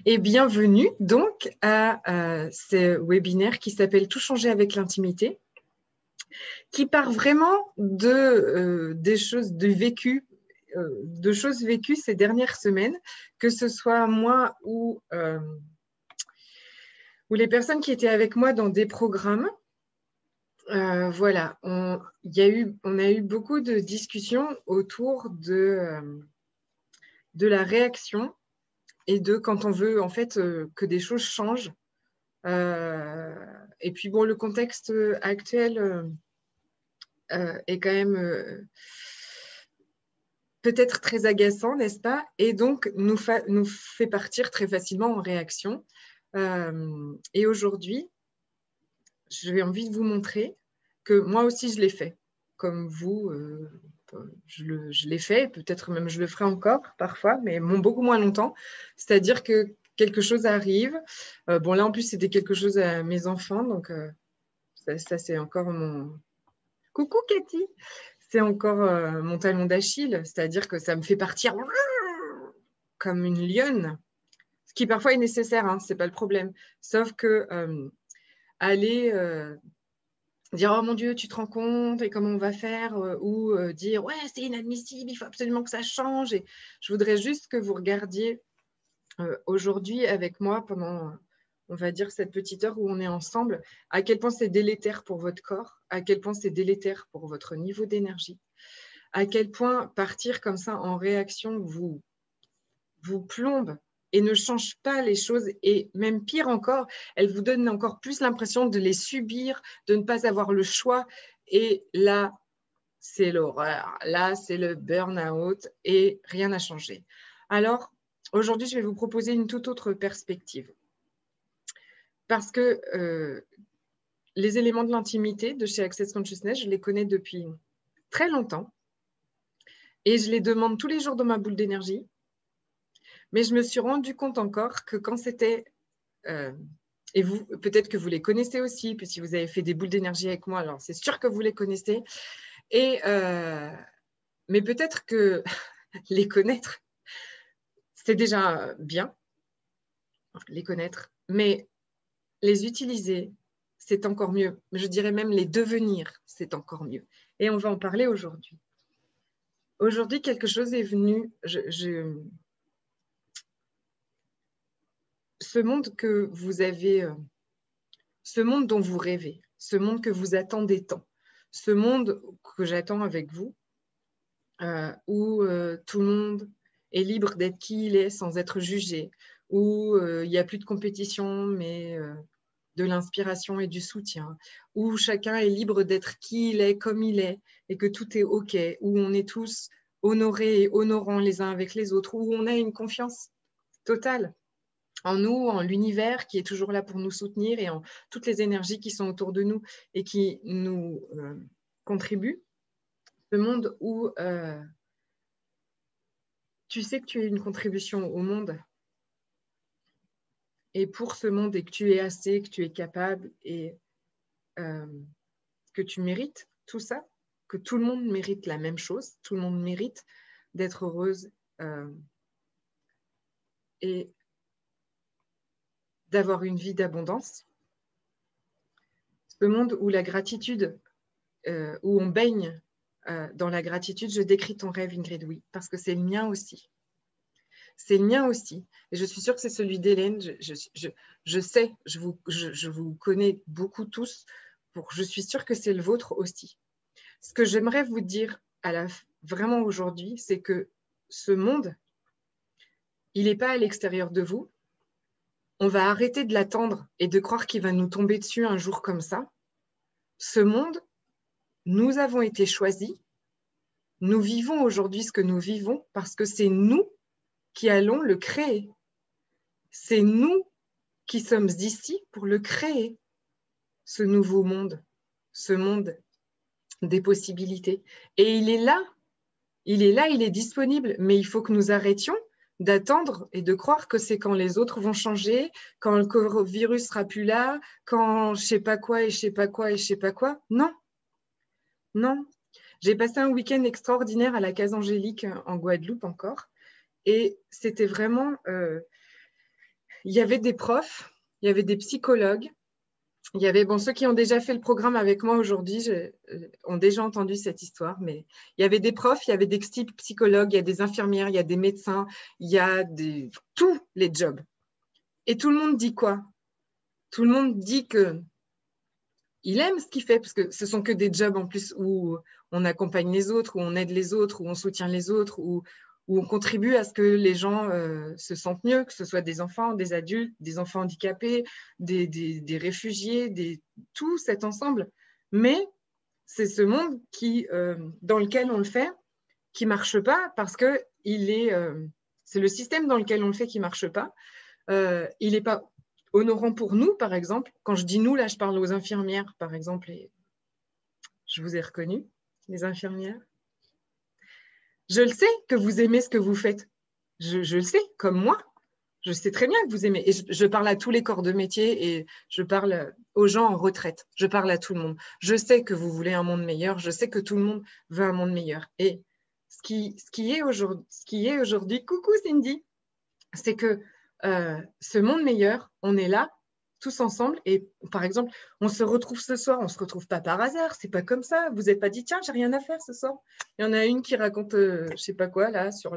Et bienvenue donc à ce webinaire qui s'appelle « Tout changer avec l'intimité », qui part vraiment des choses de choses vécues ces dernières semaines, que ce soit moi ou les personnes qui étaient avec moi dans des programmes. Voilà, on a eu beaucoup de discussions autour de la réaction et de quand on veut en fait que des choses changent. Et puis bon, le contexte actuel est quand même peut-être très agaçant, n'est-ce pas? Et donc nous fait partir très facilement en réaction. Et aujourd'hui, j'ai envie de vous montrer que moi aussi je l'ai fait, comme vous, je l'ai fait, peut-être même je le ferai encore parfois, mais beaucoup moins longtemps. C'est-à-dire que quelque chose arrive. Bon, là en plus c'était quelque chose à mes enfants, donc ça c'est encore mon… Coucou Cathy! C'est encore mon talon d'Achille, c'est-à-dire que ça me fait partir comme une lionne, ce qui parfois est nécessaire, hein, ce n'est pas le problème. Sauf que aller dire « Oh mon Dieu, tu te rends compte et comment on va faire ?» ou dire « Ouais, c'est inadmissible, il faut absolument que ça change. » Et je voudrais juste que vous regardiez aujourd'hui avec moi pendant, on va dire, cette petite heure où on est ensemble, à quel point c'est délétère pour votre corps, à quel point c'est délétère pour votre niveau d'énergie, à quel point partir comme ça en réaction vous plombe et ne change pas les choses, et même pire encore, elle vous donne encore plus l'impression de les subir, de ne pas avoir le choix, et là, c'est l'horreur, là, c'est le burn-out, et rien n'a changé. Alors, aujourd'hui, je vais vous proposer une toute autre perspective, parce que les éléments de l'intimité de chez Access Consciousness, je les connais depuis très longtemps, et je les demande tous les jours dans ma boule d'énergie. Mais je me suis rendu compte encore que quand c'était, et vous, peut-être que vous les connaissez aussi, puis si vous avez fait des boules d'énergie avec moi, alors c'est sûr que vous les connaissez. Et, mais peut-être que les connaître, c'est déjà bien, les connaître, mais les utiliser, c'est encore mieux. Je dirais même les devenir, c'est encore mieux. Et on va en parler aujourd'hui. Aujourd'hui, quelque chose est venu, ce monde que vous avez, ce monde dont vous rêvez, ce monde que vous attendez tant, ce monde que j'attends avec vous, où tout le monde est libre d'être qui il est sans être jugé, où il n'y a plus de compétition, mais de l'inspiration et du soutien, où chacun est libre d'être qui il est, comme il est, et que tout est OK, où on est tous honorés et honorants les uns avec les autres, où on a une confiance totale en nous, en l'univers qui est toujours là pour nous soutenir, et en toutes les énergies qui sont autour de nous et qui nous contribuent. Ce monde où tu sais que tu es une contribution au monde, et pour ce monde, et que tu es assez, que tu es capable, et que tu mérites tout ça, que tout le monde mérite la même chose, tout le monde mérite d'être heureuse et d'avoir une vie d'abondance. Ce monde où la gratitude, où on baigne dans la gratitude, je décris ton rêve, Ingrid, oui, parce que c'est le mien aussi. C'est le mien aussi. Et je suis sûre que c'est celui d'Hélène. Je sais, je vous connais beaucoup tous. Je suis sûre que c'est le vôtre aussi. Ce que j'aimerais vous dire vraiment aujourd'hui, c'est que ce monde, il n'est pas à l'extérieur de vous. On va arrêter de l'attendre et de croire qu'il va nous tomber dessus un jour comme ça. Ce monde, nous avons été choisis. Nous vivons aujourd'hui ce que nous vivons parce que c'est nous qui allons le créer. C'est nous qui sommes ici pour le créer, ce nouveau monde, ce monde des possibilités. Et il est là, il est disponible, mais il faut que nous arrêtions d'attendre et de croire que c'est quand les autres vont changer, quand le virus sera plus là, quand je sais pas quoi et je sais pas quoi et je sais pas quoi. Non, non. J'ai passé un week-end extraordinaire à la Case Angélique en Guadeloupe encore, et c'était vraiment il y avait des profs, il y avait des psychologues, il y avait, bon, ceux qui ont déjà fait le programme avec moi aujourd'hui ont déjà entendu cette histoire, mais il y avait des profs, il y avait des psychologues, il y a des infirmières, il y a des médecins, il y a tous les jobs. Et tout le monde dit quoi? Tout le monde dit que il aime ce qu'il fait, parce que ce sont que des jobs en plus où on accompagne les autres, où on aide les autres, où on soutient les autres, où on contribue à ce que les gens se sentent mieux, que ce soit des enfants, des adultes, des enfants handicapés, des réfugiés, tout cet ensemble. Mais c'est ce monde dans lequel on le fait qui ne marche pas parce que c'est le système dans lequel on le fait qui ne marche pas. Il n'est pas honorant pour nous, par exemple. Quand je dis nous, là, je parle aux infirmières, par exemple, et je vous ai reconnu, les infirmières. Je le sais que vous aimez ce que vous faites. Je le sais, comme moi. Je sais très bien que vous aimez. Et je parle à tous les corps de métier et je parle aux gens en retraite. Je parle à tout le monde. Je sais que vous voulez un monde meilleur. Je sais que tout le monde veut un monde meilleur. Et ce qui est aujourd'hui, coucou Cindy, c'est que ce monde meilleur, on est là tous ensemble et par exemple, on se retrouve ce soir, on ne se retrouve pas par hasard, c'est pas comme ça. Vous n'êtes pas dit, tiens, j'ai rien à faire ce soir. Il y en a une qui raconte, je ne sais pas quoi, là, sur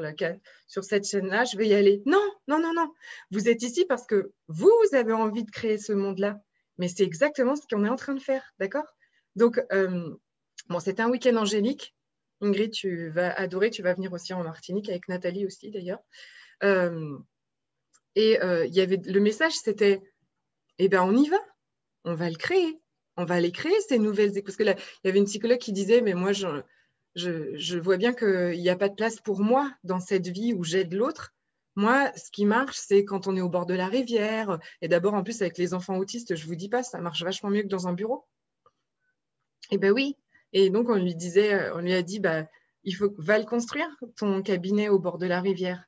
cette chaîne-là, je vais y aller. Non, non, non, non. Vous êtes ici parce que vous avez envie de créer ce monde-là. Mais c'est exactement ce qu'on est en train de faire, d'accord? Donc, bon, c'est un week-end angélique. Ingrid, tu vas adorer, tu vas venir aussi en Martinique avec Nathalie aussi, d'ailleurs. Et il y avait le message, c'était, eh ben, on y va, on va le créer, on va les créer ces nouvelles. Parce que là, il y avait une psychologue qui disait, mais moi, je vois bien qu'il n'y a pas de place pour moi dans cette vie où j'aide l'autre. Moi, ce qui marche, c'est quand on est au bord de la rivière. Et d'abord, en plus, avec les enfants autistes, je ne vous dis pas, ça marche vachement mieux que dans un bureau. Eh ben oui. Et donc, on lui a dit, bah, va le construire, ton cabinet au bord de la rivière.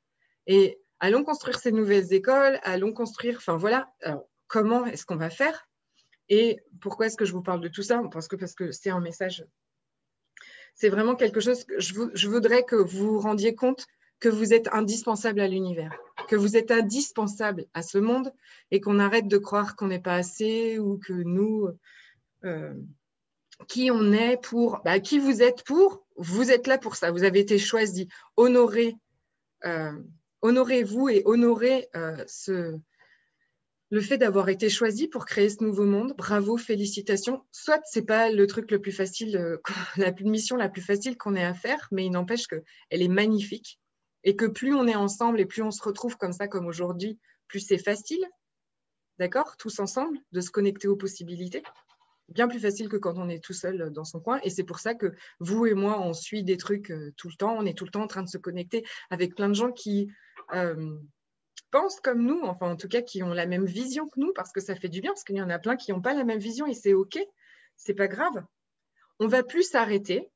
Et allons construire ces nouvelles écoles, allons construire, enfin voilà, alors, comment est-ce qu'on va faire? Et pourquoi est-ce que je vous parle de tout ça? Parce que c'est un message, c'est vraiment quelque chose que je voudrais que vous vous rendiez compte que vous êtes indispensable à l'univers, que vous êtes indispensable à ce monde et qu'on arrête de croire qu'on n'est pas assez ou que nous, qui on est pour, qui vous êtes là pour ça, vous avez été choisi, honorez-vous et honorez le fait d'avoir été choisi pour créer ce nouveau monde. Bravo, félicitations. Soit ce n'est pas le truc le plus facile, la mission la plus facile qu'on ait à faire, mais il n'empêche qu'elle est magnifique et que plus on est ensemble et plus on se retrouve comme ça, comme aujourd'hui, plus c'est facile, d'accord, tous ensemble, de se connecter aux possibilités. Bien plus facile que quand on est tout seul dans son coin. Et c'est pour ça que vous et moi, on suit des trucs tout le temps. On est tout le temps en train de se connecter avec plein de gens qui pensent comme nous, enfin en tout cas qui ont la même vision que nous, parce que ça fait du bien, parce qu'il y en a plein qui n'ont pas la même vision et c'est OK, c'est pas grave. On va plus s'arrêter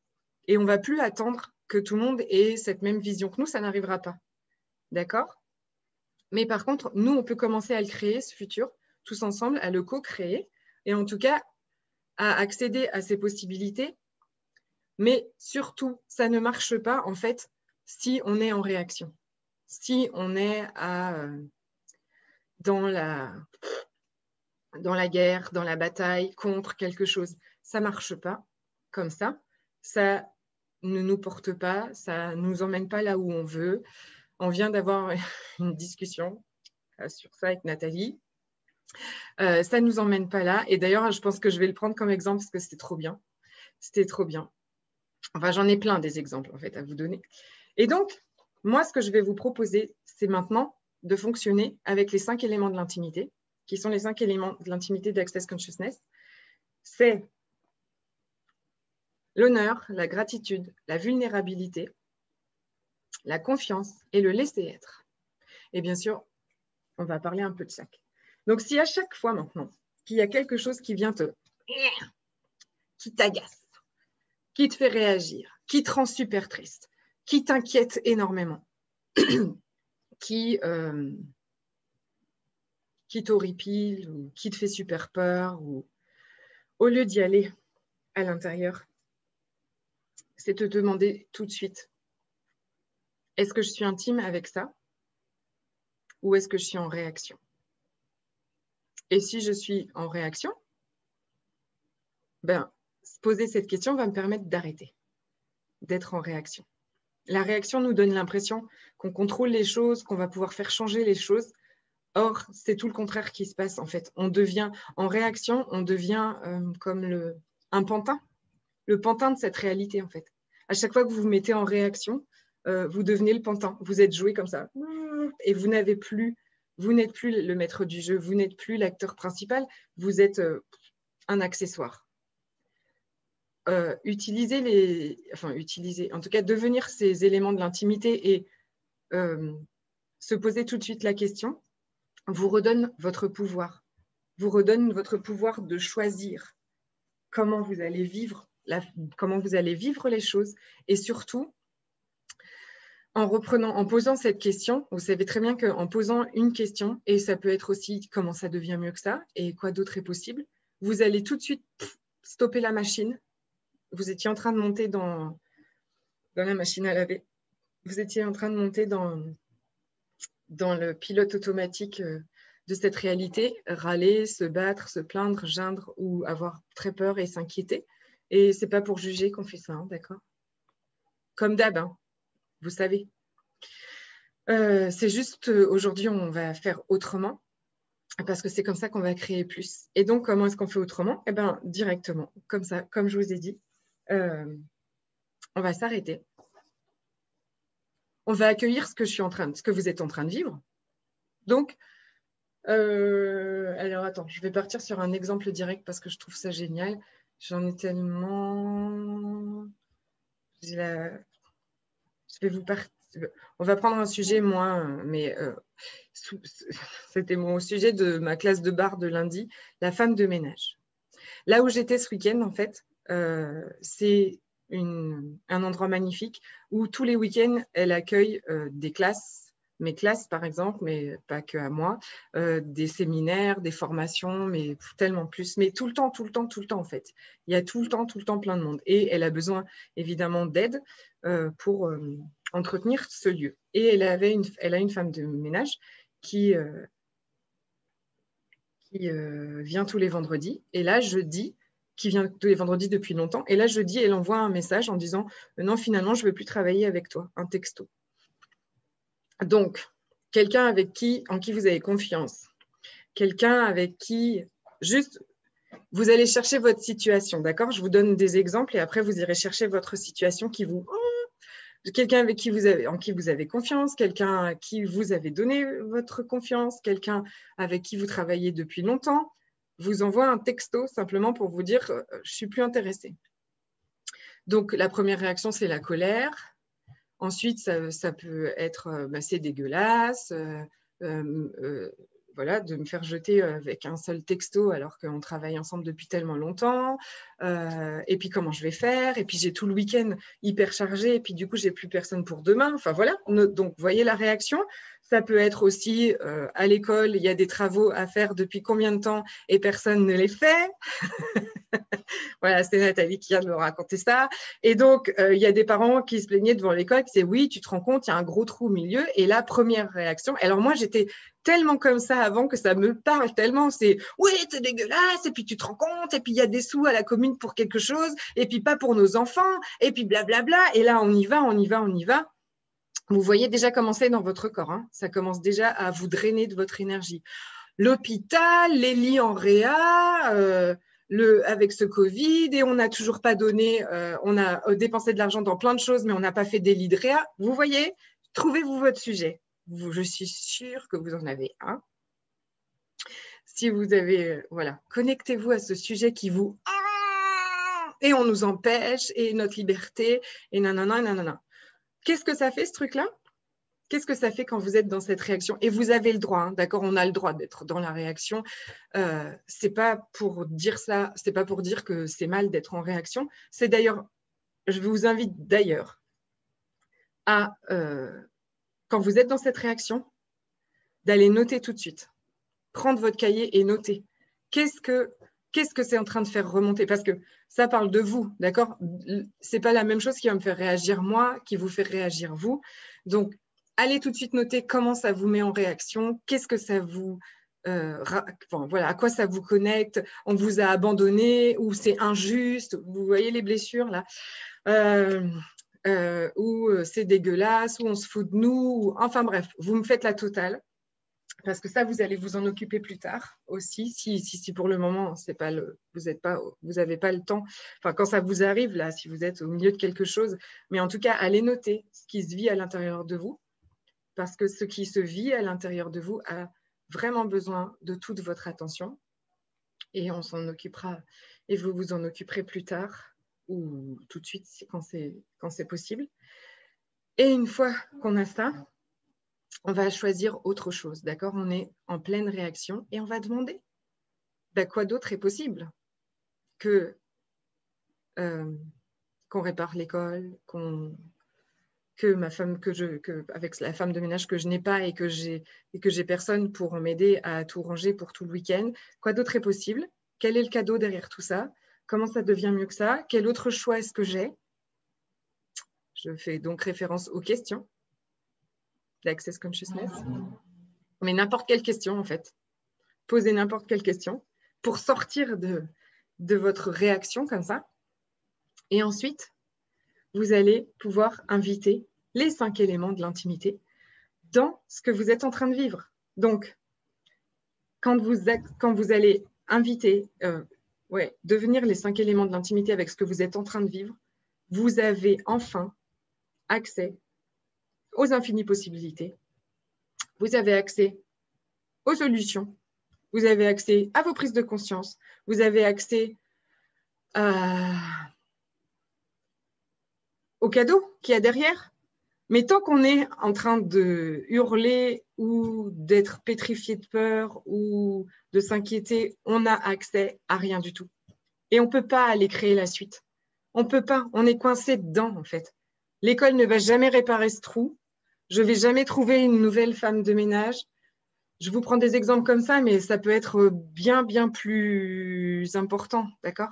et on va plus attendre que tout le monde ait cette même vision que nous, ça n'arrivera pas. D'accord? Mais par contre, nous, on peut commencer à le créer, ce futur, tous ensemble, à le co-créer. Et en tout cas, à accéder à ces possibilités, mais surtout, ça ne marche pas en fait si on est en réaction, si on est dans la guerre, dans la bataille contre quelque chose. Ça ne marche pas comme ça, ça ne nous porte pas, ça ne nous emmène pas là où on veut. On vient d'avoir une discussion sur ça avec Nathalie. Ça ne nous emmène pas là. Et d'ailleurs, je pense que je vais le prendre comme exemple parce que c'était trop bien. C'était trop bien. Enfin, j'en ai plein des exemples, en fait, à vous donner. Et donc, moi, ce que je vais vous proposer, c'est maintenant de fonctionner avec les 5 éléments de l'intimité, qui sont les 5 éléments de l'intimité d'Access Consciousness. C'est l'honneur, la gratitude, la vulnérabilité, la confiance et le laisser-être. Et bien sûr, on va parler un peu de chaque. Donc, si à chaque fois maintenant qu'il y a quelque chose qui vient qui t'agace, qui te fait réagir, qui te rend super triste, qui t'inquiète énormément, qui t'horripile ou qui te fait super peur, ou au lieu d'y aller à l'intérieur, c'est te demander tout de suite, est-ce que je suis intime avec ça ou est-ce que je suis en réaction? Et si je suis en réaction, ben, poser cette question va me permettre d'arrêter, d'être en réaction. La réaction nous donne l'impression qu'on contrôle les choses, qu'on va pouvoir faire changer les choses. Or, c'est tout le contraire qui se passe en fait. On devient en réaction, on devient comme un pantin, le pantin de cette réalité en fait. À chaque fois que vous vous mettez en réaction, vous devenez le pantin. Vous êtes joué comme ça et vous n'êtes plus le maître du jeu, vous n'êtes plus l'acteur principal, vous êtes un accessoire. Utiliser, en tout cas devenir ces éléments de l'intimité et se poser tout de suite la question, vous redonne votre pouvoir, vous redonne votre pouvoir de choisir comment vous allez vivre les choses et surtout, en posant cette question, vous savez très bien qu'en posant une question, et ça peut être aussi comment ça devient mieux que ça et quoi d'autre est possible, vous allez tout de suite stopper la machine. Vous étiez en train de monter dans la machine à laver. Vous étiez en train de monter dans le pilote automatique de cette réalité, râler, se battre, se plaindre, geindre ou avoir très peur et s'inquiéter. Et ce n'est pas pour juger qu'on fait ça, hein, d'accord? Comme d'hab, hein, vous savez. C'est juste, aujourd'hui, on va faire autrement parce que c'est comme ça qu'on va créer plus. Et donc, comment est-ce qu'on fait autrement? Eh bien, directement, comme ça, comme je vous ai dit. On va s'arrêter. On va accueillir ce que vous êtes en train de vivre. Donc, alors attends, je vais partir sur un exemple direct parce que je trouve ça génial. J'en ai tellement. On va prendre un sujet moins, mais c'était mon sujet de ma classe de bar de lundi, la femme de ménage. Là où j'étais ce week-end, en fait, c'est un endroit magnifique où tous les week-ends, elle accueille des classes, mes classes par exemple, mais pas que à moi, des séminaires, des formations, mais tellement plus, mais tout le temps en fait. Il y a tout le temps plein de monde. Et elle a besoin évidemment d'aide pour entretenir ce lieu. Et elle a une femme de ménage qui vient tous les vendredis. Et là, jeudi, qui vient tous les vendredis depuis longtemps. Et là, jeudi, elle envoie un message en disant « Non, finalement, je ne veux plus travailler avec toi », un texto. Donc, quelqu'un en qui vous avez confiance, quelqu'un avec qui, juste, vous allez chercher votre situation, d'accord? Je vous donne des exemples et après, vous irez chercher votre situation quelqu'un en qui vous avez confiance, quelqu'un à qui vous avez donné votre confiance, quelqu'un avec qui vous travaillez depuis longtemps, vous envoie un texto simplement pour vous dire « je ne suis plus intéressée ». Donc, la première réaction, c'est la colère. Ensuite, ça peut être « c'est dégueulasse ». Voilà, de me faire jeter avec un seul texto alors qu'on travaille ensemble depuis tellement longtemps. Et puis, comment je vais faire? Et puis, j'ai tout le week-end hyper chargé. Et puis, du coup, j'ai plus personne pour demain. Enfin, voilà. Donc, vous voyez la réaction. Ça peut être aussi à l'école, il y a des travaux à faire depuis combien de temps et personne ne les fait. Voilà, c'est Nathalie qui vient de me raconter ça. Et donc, il y a des parents qui se plaignaient devant l'école, qui disaient « Oui, tu te rends compte, il y a un gros trou au milieu. » Et la première réaction, alors moi, j'étais tellement comme ça avant que ça me parle tellement. C'est « Oui, c'est dégueulasse, et puis tu te rends compte, et puis il y a des sous à la commune pour quelque chose, et puis pas pour nos enfants, et puis blablabla. » Et là, on y va. Vous voyez déjà commencer dans votre corps. Hein. Ça commence déjà à vous drainer de votre énergie. L'hôpital, les lits en réa, avec ce Covid, et on n'a toujours pas donné, on a dépensé de l'argent dans plein de choses, mais on n'a pas fait des lits de réa. Vous voyez, trouvez-vous votre sujet. Je suis sûre que vous en avez un. Si vous avez, voilà, connectez-vous à ce sujet qui vous... Et on nous empêche, et notre liberté, et nanana. Qu'est-ce que ça fait, ce truc-là? Qu'est-ce que ça fait quand vous êtes dans cette réaction? Et vous avez le droit, hein, d'accord? On a le droit d'être dans la réaction. C'est pas pour dire ça, c'est pas pour dire que c'est mal d'être en réaction. C'est d'ailleurs, je vous invite d'ailleurs à, quand vous êtes dans cette réaction, d'aller noter tout de suite. Prendre votre cahier et noter. Qu'est-ce que c'est en train de faire remonter? Parce que ça parle de vous, d'accord? C'est pas la même chose qui va me faire réagir moi, qui vous fait réagir vous. Donc, allez tout de suite noter comment ça vous met en réaction, qu'est-ce que ça vous enfin, voilà, à quoi ça vous connecte, on vous a abandonné, ou c'est injuste, vous voyez les blessures là, ou c'est dégueulasse, ou on se fout de nous, ou, enfin bref, vous me faites la totale. Parce que ça, vous allez vous en occuper plus tard aussi, si pour le moment, vous n'avez pas le temps. Enfin, quand ça vous arrive, là, si vous êtes au milieu de quelque chose, mais en tout cas, allez noter ce qui se vit à l'intérieur de vous, parce que ce qui se vit à l'intérieur de vous a vraiment besoin de toute votre attention, et on s'en occupera, et vous vous en occuperez plus tard, ou tout de suite, quand c'est possible. Et une fois qu'on a ça, on va choisir autre chose, d'accord? On est en pleine réaction et on va demander quoi d'autre est possible que qu'on répare l'école, que ma femme, avec la femme de ménage que je n'ai pas et que j'ai personne pour m'aider à tout ranger pour tout le week-end. Quoi d'autre est possible? Quel est le cadeau derrière tout ça? Comment ça devient mieux que ça? Quel autre choix est-ce que j'ai? Je fais donc référence aux questions d'Access Consciousness. Mais n'importe quelle question, en fait. Posez n'importe quelle question pour sortir de votre réaction comme ça. Et ensuite, vous allez pouvoir inviter les 5 éléments de l'intimité dans ce que vous êtes en train de vivre. Donc, quand vous allez inviter, devenir les 5 éléments de l'intimité avec ce que vous êtes en train de vivre, vous avez enfin accès aux infinies possibilités. Vous avez accès aux solutions. Vous avez accès à vos prises de conscience. Vous avez accès au cadeau qu'il y a derrière. Mais tant qu'on est en train de hurler ou d'être pétrifié de peur ou de s'inquiéter, on n'a accès à rien du tout. Et on ne peut pas aller créer la suite. On ne peut pas. On est coincé dedans, en fait. L'école ne va jamais réparer ce trou. Je ne vais jamais trouver une nouvelle femme de ménage. Je vous prends des exemples comme ça, mais ça peut être bien, bien plus important, d'accord?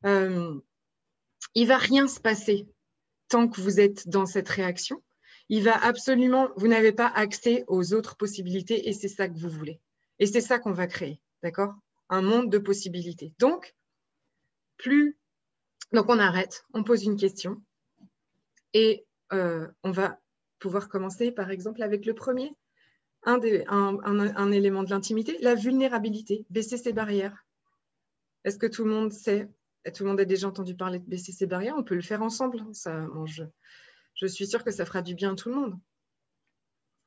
Il ne va rien se passer tant que vous êtes dans cette réaction. Vous n'avez pas accès aux autres possibilités et c'est ça que vous voulez. Et c'est ça qu'on va créer, d'accord? Un monde de possibilités. Donc, on arrête, on pose une question et on va pouvoir commencer, par exemple, avec le premier. Un élément de l'intimité, la vulnérabilité, baisser ses barrières. Est-ce que tout le monde sait, tout le monde a déjà entendu parler de baisser ses barrières? On peut le faire ensemble. Ça, je suis sûre que ça fera du bien à tout le monde.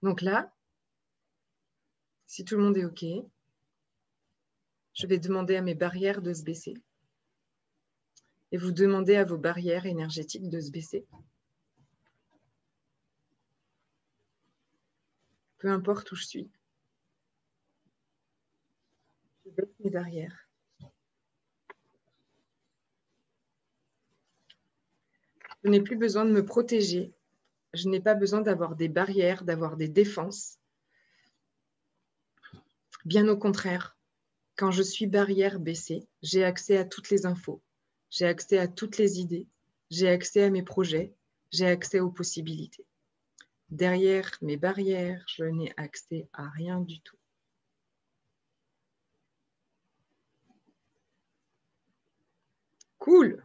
Donc là, si tout le monde est OK, je vais demander à mes barrières de se baisser. Et vous demandez à vos barrières énergétiques de se baisser. Peu importe où je suis. Je baisse mes barrières. Je n'ai plus besoin de me protéger. Je n'ai pas besoin d'avoir des barrières, d'avoir des défenses. Bien au contraire, quand je suis barrière baissée, j'ai accès à toutes les infos, j'ai accès à toutes les idées, j'ai accès à mes projets, j'ai accès aux possibilités. Derrière mes barrières, je n'ai accès à rien du tout. Cool,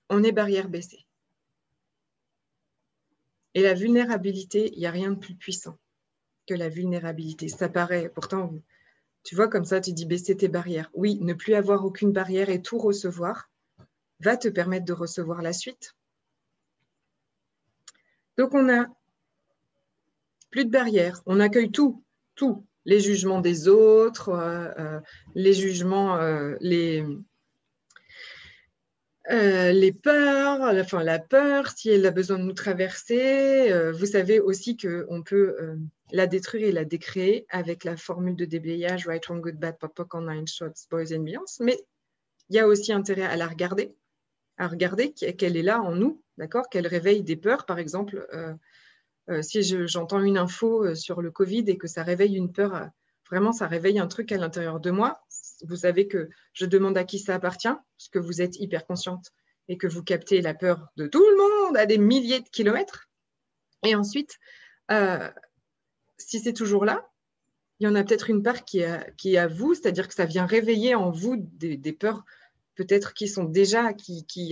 on est barrière baissée. Et la vulnérabilité, il n'y a rien de plus puissant que la vulnérabilité. Ça paraît, pourtant, tu vois, comme ça, tu dis baisser tes barrières. Oui, ne plus avoir aucune barrière et tout recevoir va te permettre de recevoir la suite. Donc, on n'a plus de barrières. On accueille tout. Les jugements des autres, les jugements, les peurs, enfin la peur, si elle a besoin de nous traverser. Vous savez aussi qu'on peut la détruire et la décréer avec la formule de déblayage Right, Wrong, Good, Bad, Pop, Pop, Nine Shots, Boys and Beyonds. Mais il y a aussi intérêt à la regarder, qu'elle est là en nous, d'accord, qu'elle réveille des peurs, par exemple. Si j'entends une info sur le Covid et que ça réveille une peur, vraiment ça réveille un truc à l'intérieur de moi, vous savez que je demande à qui ça appartient, parce que vous êtes hyper consciente et que vous captez la peur de tout le monde à des milliers de kilomètres. Et ensuite, si c'est toujours là, il y en a peut-être une part qui est à vous, c'est-à-dire que ça vient réveiller en vous des peurs peut-être qui sont déjà,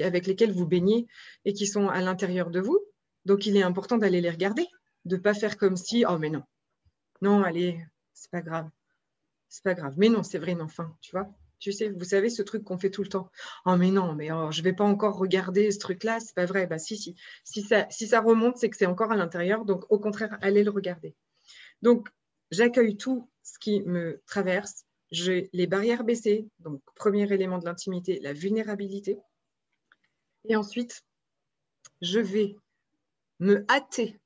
avec lesquelles vous baignez et qui sont à l'intérieur de vous. Donc, il est important d'aller les regarder, de ne pas faire comme si, oh mais non, non, allez, c'est pas grave, c'est pas grave. Mais non, c'est vrai, enfin, tu vois. Tu sais, vous savez, ce truc qu'on fait tout le temps. Oh mais non, mais oh, je ne vais pas encore regarder ce truc-là, c'est pas vrai. Bah si. Si ça remonte, c'est que c'est encore à l'intérieur. Donc, au contraire, allez le regarder. Donc, j'accueille tout ce qui me traverse. J'ai les barrières baissées. Donc, premier élément de l'intimité, la vulnérabilité. Et ensuite, je vais me hâter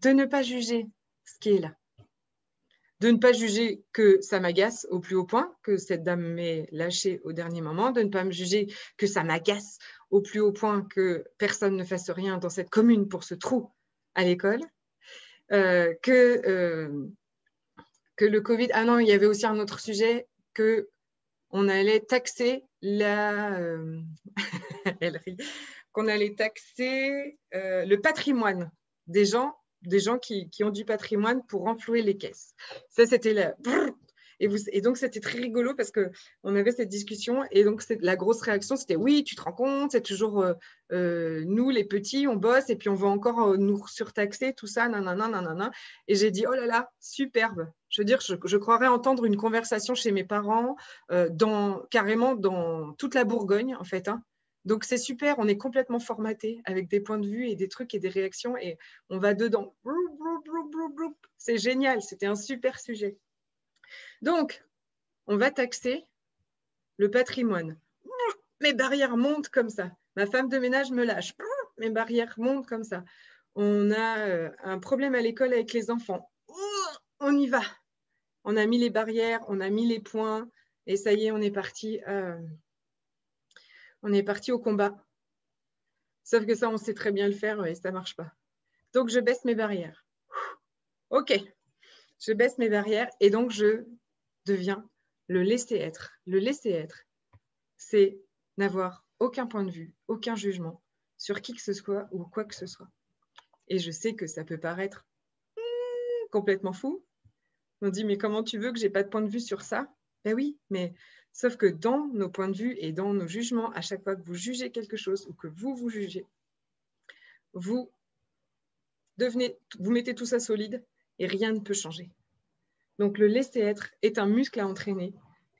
de ne pas juger ce qui est là. De ne pas juger que ça m'agace au plus haut point, que cette dame m'ait lâché au dernier moment, de ne pas me juger que ça m'agace au plus haut point que personne ne fasse rien dans cette commune pour ce trou à l'école, que le Covid… Ah non, il y avait aussi un autre sujet, qu'on allait taxer elle rit, qu'on allait taxer le patrimoine des gens qui ont du patrimoine pour renflouer les caisses. Ça, c'était la… Et donc, c'était très rigolo parce qu'on avait cette discussion et donc la grosse réaction, c'était oui, tu te rends compte, c'est toujours nous, les petits, on bosse et puis on va encore nous surtaxer, tout ça, nanana, nanana. Et j'ai dit, oh là là, superbe. Je veux dire, je croirais entendre une conversation chez mes parents, carrément dans toute la Bourgogne, en fait. Hein. Donc, c'est super, on est complètement formaté avec des points de vue et des trucs et des réactions et on va dedans. C'est génial, c'était un super sujet. Donc, on va taxer le patrimoine. Mes barrières montent comme ça. Ma femme de ménage me lâche. Mes barrières montent comme ça. On a un problème à l'école avec les enfants. On y va. On a mis les barrières, on a mis les points et ça y est, on est parti au combat. Sauf que ça, on sait très bien le faire et ça ne marche pas. Donc, je baisse mes barrières. OK, je baisse mes barrières et donc je deviens le laisser-être. Le laisser-être, c'est n'avoir aucun point de vue, aucun jugement sur qui que ce soit ou quoi que ce soit. Et je sais que ça peut paraître complètement fou. On dit, mais comment tu veux que je n'ai pas de point de vue sur ça? Ben oui, mais sauf que dans nos points de vue et dans nos jugements, à chaque fois que vous jugez quelque chose ou que vous jugez, vous mettez tout ça solide et rien ne peut changer. Donc, le laisser-être est un muscle à entraîner.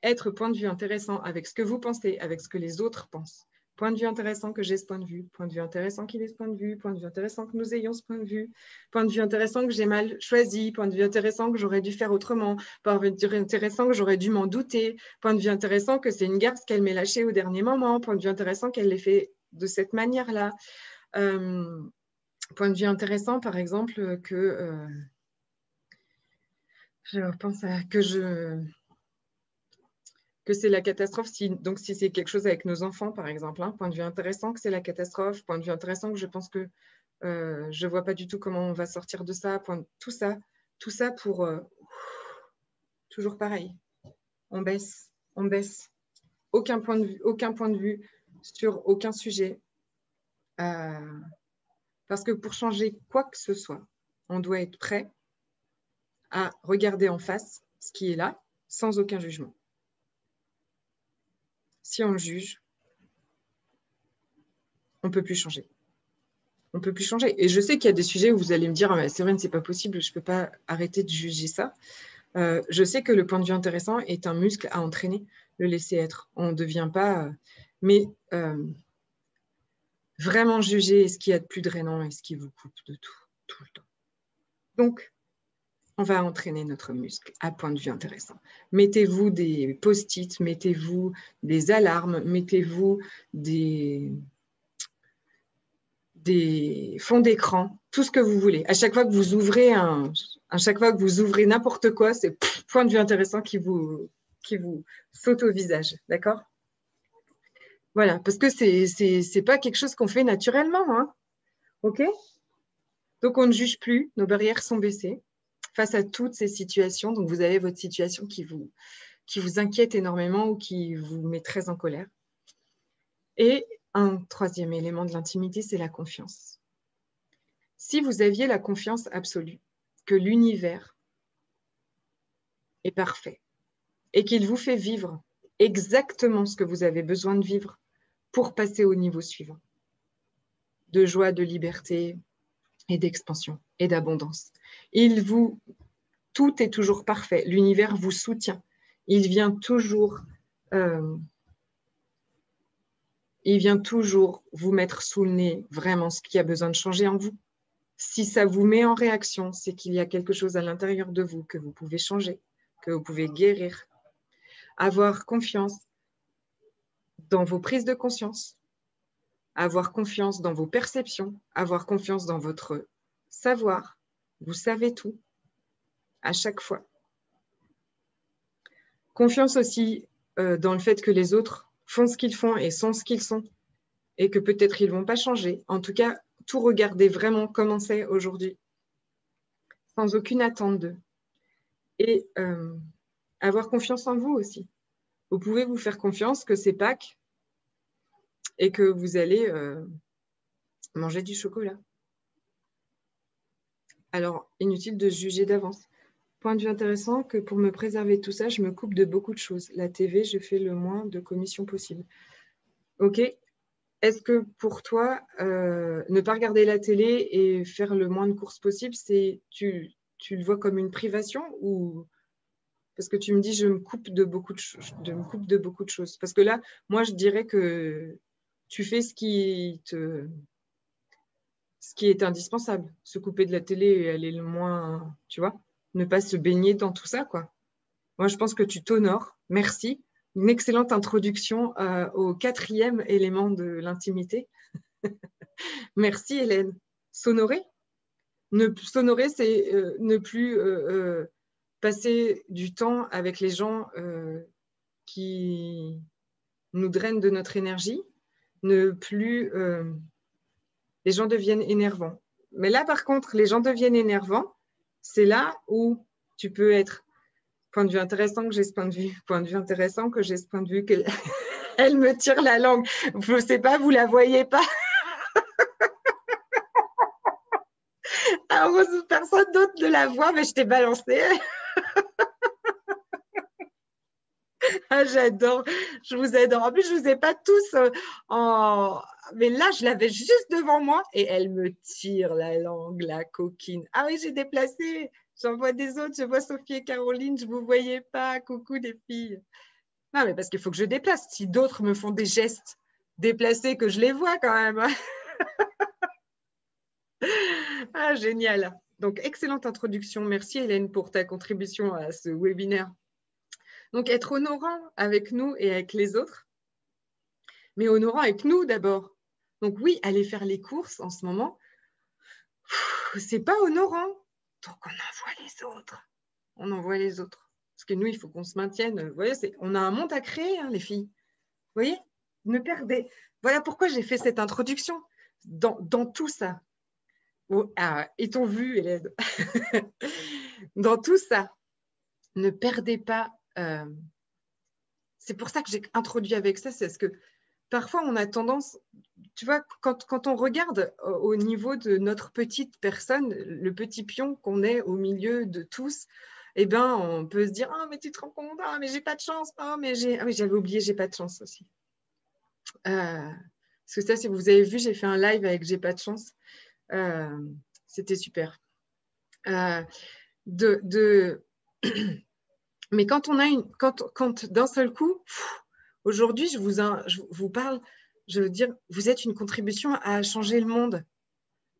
Être point de vue intéressant avec ce que vous pensez, avec ce que les autres pensent. Point de vue intéressant que j'ai ce point de vue. Point de vue intéressant qu'il ait ce point de vue. Point de vue intéressant que nous ayons ce point de vue. Point de vue intéressant que j'ai mal choisi. Point de vue intéressant que j'aurais dû faire autrement. Point de vue intéressant que j'aurais dû m'en douter. Point de vue intéressant que c'est une garce qu'elle m'ait lâchée au dernier moment. Point de vue intéressant qu'elle l'ait fait de cette manière-là. Point de vue intéressant, par exemple, que… je pense que c'est la catastrophe. Donc, si c'est quelque chose avec nos enfants, par exemple, hein, point de vue intéressant que c'est la catastrophe, point de vue intéressant que je pense que je ne vois pas du tout comment on va sortir de ça, tout ça pour toujours pareil. On baisse. Aucun point de vue sur aucun sujet. Parce que pour changer quoi que ce soit, on doit être prêt à regarder en face ce qui est là, sans aucun jugement. Si on juge, on ne peut plus changer. On ne peut plus changer. Et je sais qu'il y a des sujets où vous allez me dire « Séverine, ce n'est pas possible, je ne peux pas arrêter de juger ça ». Je sais que le point de vue intéressant est un muscle à entraîner, le laisser être. On ne devient pas… mais vraiment juger ce qu'il y a de plus drainant et ce qui vous coupe de tout le temps. Donc, on va entraîner notre muscle à point de vue intéressant. Mettez-vous des post-it, mettez-vous des alarmes, mettez-vous des fonds d'écran, tout ce que vous voulez. À chaque fois que vous ouvrez n'importe quoi, c'est point de vue intéressant qui vous saute au visage, d'accord? Voilà, parce que c'est pas quelque chose qu'on fait naturellement, hein, ok? Donc, on ne juge plus, nos barrières sont baissées face à toutes ces situations. Donc, vous avez votre situation qui vous inquiète énormément ou qui vous met très en colère. Et un troisième élément de l'intimité, c'est la confiance. Si vous aviez la confiance absolue que l'univers est parfait et qu'il vous fait vivre exactement ce que vous avez besoin de vivre pour passer au niveau suivant, de joie, de liberté et d'expansion et d'abondance. Tout est toujours parfait. L'univers vous soutient. Il vient toujours vous mettre sous le nez vraiment ce qui a besoin de changer en vous. Si ça vous met en réaction, c'est qu'il y a quelque chose à l'intérieur de vous que vous pouvez changer, que vous pouvez guérir. Avoir confiance dans vos prises de conscience, avoir confiance dans vos perceptions, avoir confiance dans votre savoir. Vous savez tout à chaque fois. Confiance aussi dans le fait que les autres font ce qu'ils font et sont ce qu'ils sont et que peut-être ils ne vont pas changer. En tout cas, tout regarder vraiment comment c'est aujourd'hui, sans aucune attente d'eux. Et avoir confiance en vous aussi. Vous pouvez vous faire confiance que c'est Pâques et que vous allez manger du chocolat. Alors, inutile de juger d'avance. Point de vue intéressant que pour me préserver de tout ça, je me coupe de beaucoup de choses. La TV, je fais le moins de commissions possible. Ok. Est-ce que pour toi, ne pas regarder la télé et faire le moins de courses possible, tu le vois comme une privation ou parce que tu me dis je me coupe de beaucoup de choses. Parce que là, moi, je dirais que tu fais ce qui est indispensable. Se couper de la télé, elle est le moins, tu vois, ne pas se baigner dans tout ça, quoi. Moi, je pense que tu t'honores. Merci. Une excellente introduction au 4e élément de l'intimité. Merci, Hélène. S'honorer. S'honorer, c'est ne plus passer du temps avec les gens qui nous drainent de notre énergie. Ne plus... les gens deviennent énervants. Mais là, par contre, les gens deviennent énervants. C'est là où tu peux être... Point de vue intéressant que j'ai ce point de vue. Point de vue intéressant que j'ai ce point de vue. Elle me tire la langue. Je ne sais pas, vous ne la voyez pas. Alors, personne d'autre ne la voit, mais je t'ai balancé. Ah, j'adore, je vous adore. En plus, je ne vous ai pas tous en... Mais là, je l'avais juste devant moi et elle me tire la langue, la coquine. Ah oui, j'ai déplacé. J'en vois des autres. Je vois Sophie et Caroline. Je ne vous voyais pas. Coucou les filles. Non, mais parce qu'il faut que je déplace. Si d'autres me font des gestes déplacés, que je les vois quand même. Ah, génial. Donc, excellente introduction. Merci Hélène pour ta contribution à ce webinaire. Donc, être honorant avec nous et avec les autres, mais honorant avec nous d'abord. Donc oui, aller faire les courses en ce moment, c'est pas honorant. Donc, on envoie les autres. On envoie les autres. Parce que nous, il faut qu'on se maintienne. Vous voyez, on a un monde à créer, hein, les filles. Vous voyez, ne perdez. Voilà pourquoi j'ai fait cette introduction. Dans tout ça. Oh, ah, est-on vu, Hélène? Dans tout ça, ne perdez pas. C'est pour ça que j'ai introduit avec ça, c'est parce que parfois on a tendance, tu vois, quand on regarde au niveau de notre petite personne, le petit pion qu'on est au milieu de tous, eh ben, on peut se dire ah mais tu te rends compte, ah mais j'ai pas de chance, ah mais oui, j'avais oublié, j'ai pas de chance aussi. Parce que ça, si vous avez vu, j'ai fait un live avec j'ai pas de chance. C'était super. Mais quand on a quand d'un seul coup, aujourd'hui, je vous parle, je veux dire, vous êtes une contribution à changer le monde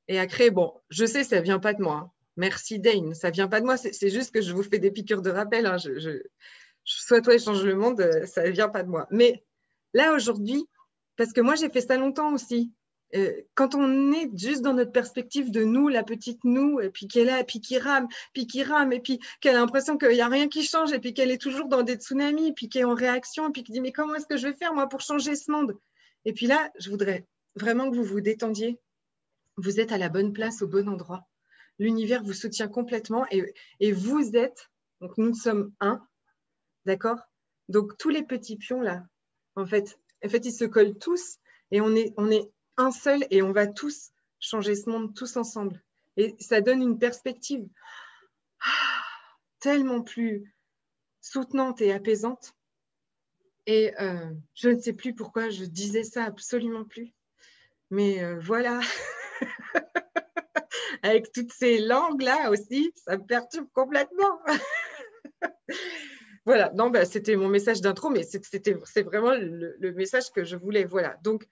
et à créer. Bon, je sais, ça ne vient pas de moi. Hein. Merci Dane, ça ne vient pas de moi. C'est juste que je vous fais des piqûres de rappel. Hein. Je souhaite changer le monde, ça ne vient pas de moi. Mais là, aujourd'hui, parce que moi, j'ai fait ça longtemps aussi. Quand on est juste dans notre perspective de nous, la petite nous, et puis qu'elle est là, puis qui rame, et puis qu'elle a l'impression qu'il n'y a rien qui change, et puis qu'elle est toujours dans des tsunamis, puis qu'elle est en réaction, et puis qui dit mais comment est-ce que je vais faire moi pour changer ce monde? Et puis là, je voudrais vraiment que vous vous détendiez. Vous êtes à la bonne place, au bon endroit. L'univers vous soutient complètement, et vous êtes, donc nous sommes un, d'accord? Donc tous les petits pions là, en fait, ils se collent tous, et on est un seul et on va tous changer ce monde tous ensemble. Et ça donne une perspective tellement plus soutenante et apaisante. Et je ne sais plus pourquoi je disais ça, absolument plus. Mais voilà, avec toutes ces langues-là aussi, ça me perturbe complètement. Voilà, non, bah, c'était mon message d'intro, mais c'est vraiment le message que je voulais. Voilà, donc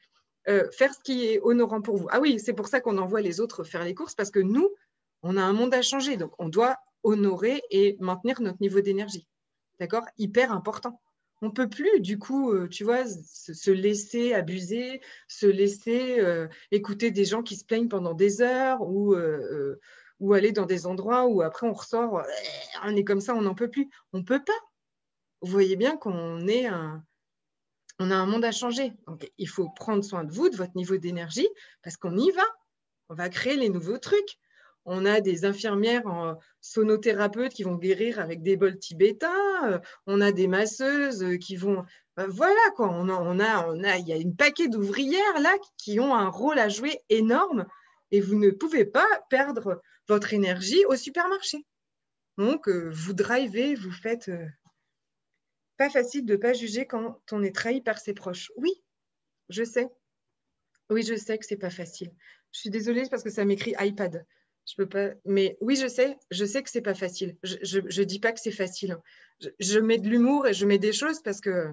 faire ce qui est honorant pour vous. Ah oui, c'est pour ça qu'on envoie les autres faire les courses, parce que nous, on a un monde à changer, donc on doit honorer et maintenir notre niveau d'énergie. D'accord? Hyper important. On ne peut plus, du coup, tu vois, se laisser abuser, se laisser écouter des gens qui se plaignent pendant des heures ou aller dans des endroits où après on ressort, on est comme ça, on n'en peut plus. On ne peut pas. Vous voyez bien qu'on est on a un monde à changer. Donc, il faut prendre soin de vous, de votre niveau d'énergie, parce qu'on y va. On va créer les nouveaux trucs. On a des infirmières en sonothérapeutes qui vont guérir avec des bols tibétains. On a des masseuses qui vont… voilà, quoi. Il y a une paquet d'ouvrières là qui ont un rôle à jouer énorme et vous ne pouvez pas perdre votre énergie au supermarché. Donc, vous drivez, vous faites… pas facile de ne pas juger quand on est trahi par ses proches. Oui, je sais. Oui, je sais que ce n'est pas facile. Je suis désolée parce que ça m'écrit iPad. Je peux pas. Mais oui, je sais que ce n'est pas facile. Je ne dis pas que c'est facile. Je mets de l'humour et je mets des choses parce que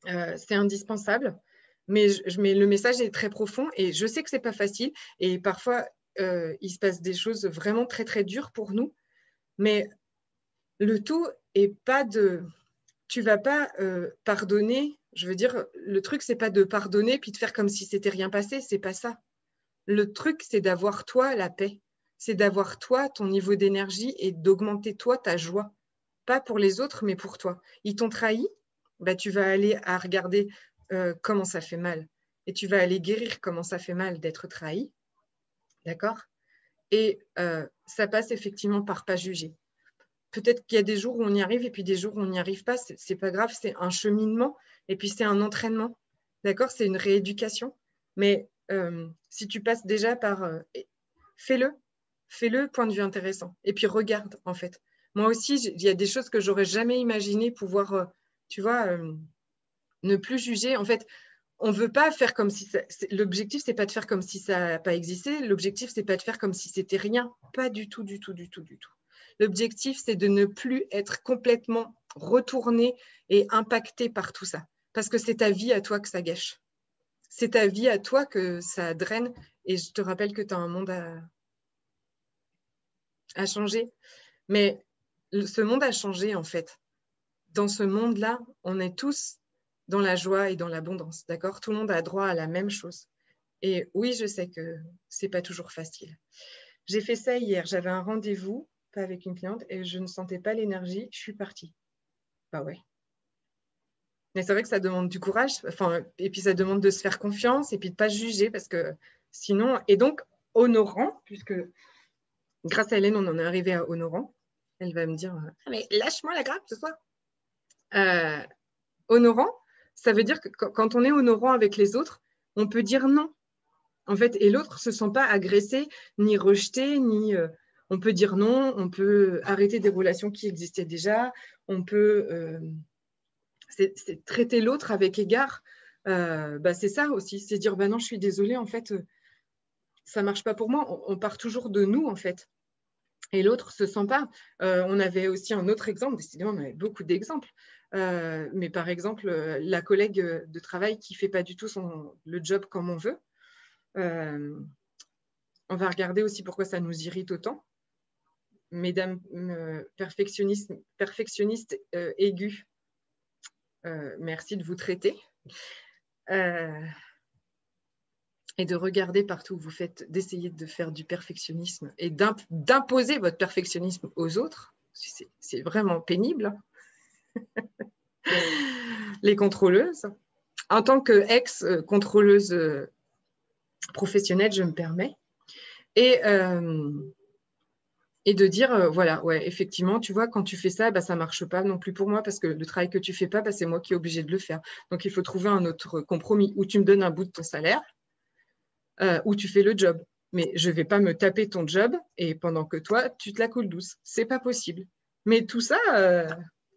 c'est indispensable. Mais le message est très profond et je sais que ce n'est pas facile. Et parfois, il se passe des choses vraiment très, très dures pour nous. Mais le tout est pas de… Tu ne vas pas pardonner. Je veux dire, le truc, ce n'est pas de pardonner puis de faire comme si c'était rien passé. Ce n'est pas ça. Le truc, c'est d'avoir toi la paix. C'est d'avoir toi ton niveau d'énergie et d'augmenter toi ta joie. Pas pour les autres, mais pour toi. Ils t'ont trahi, bah, tu vas aller à regarder comment ça fait mal. Et tu vas aller guérir comment ça fait mal d'être trahi. D'accord? Et ça passe effectivement par pas juger. Peut-être qu'il y a des jours où on y arrive et puis des jours où on n'y arrive pas. C'est pas grave, c'est un cheminement et puis c'est un entraînement. D'accord? C'est une rééducation. Mais si tu passes déjà par… fais-le, point de vue intéressant. Et puis regarde, en fait. Moi aussi, il y a des choses que j'aurais jamais imaginé pouvoir, tu vois, ne plus juger. En fait, on ne veut pas faire comme si… L'objectif, c'est pas de faire comme si ça n'a pas existé. L'objectif, c'est pas de faire comme si c'était rien. Pas du tout, du tout, du tout, du tout. L'objectif, c'est de ne plus être complètement retourné et impacté par tout ça. Parce que c'est ta vie à toi que ça gâche. C'est ta vie à toi que ça draine. Et je te rappelle que tu as un monde à changer. Mais ce monde a changé, en fait. Dans ce monde-là, on est tous dans la joie et dans l'abondance. D'accord? Tout le monde a droit à la même chose. Et oui, je sais que ce n'est pas toujours facile. J'ai fait ça hier. J'avais un rendez-vous, pas avec une cliente, et je ne sentais pas l'énergie. Je suis partie. Bah ouais. Mais c'est vrai que ça demande du courage, enfin, et puis ça demande de se faire confiance et puis de ne pas juger parce que sinon, et donc honorant, puisque grâce à Hélène, on en est arrivé à honorant. Elle va me dire, mais lâche-moi la grappe ce soir. Honorant, ça veut dire que quand on est honorant avec les autres, on peut dire non. En fait, et l'autre ne se sent pas agressé, ni rejeté, ni… on peut dire non, on peut arrêter des relations qui existaient déjà, on peut… c'est traiter l'autre avec égard. Bah, c'est ça aussi, c'est dire bah non, je suis désolée, en fait, ça ne marche pas pour moi. On part toujours de nous, en fait. Et l'autre ne se sent pas. On avait aussi un autre exemple, décidément, on avait beaucoup d'exemples. Mais par exemple, la collègue de travail qui ne fait pas du tout le job comme on veut. On va regarder aussi pourquoi ça nous irrite autant. Mesdames perfectionnistes aigus, merci de vous traiter. Et de regarder partout où vous faites, d'essayer de faire du perfectionnisme et d'imposer votre perfectionnisme aux autres. C'est vraiment pénible. Les contrôleuses. En tant qu'ex-contrôleuse professionnelle, je me permets. Et de dire, voilà, ouais, effectivement, tu vois, quand tu fais ça, bah, ça ne marche pas non plus pour moi parce que le travail que tu ne fais pas, bah, c'est moi qui est obligée de le faire. Donc, il faut trouver un autre compromis où tu me donnes un bout de ton salaire, où tu fais le job. Mais je ne vais pas me taper ton job et pendant que toi, tu te la coules douce. Ce n'est pas possible. Mais tout ça,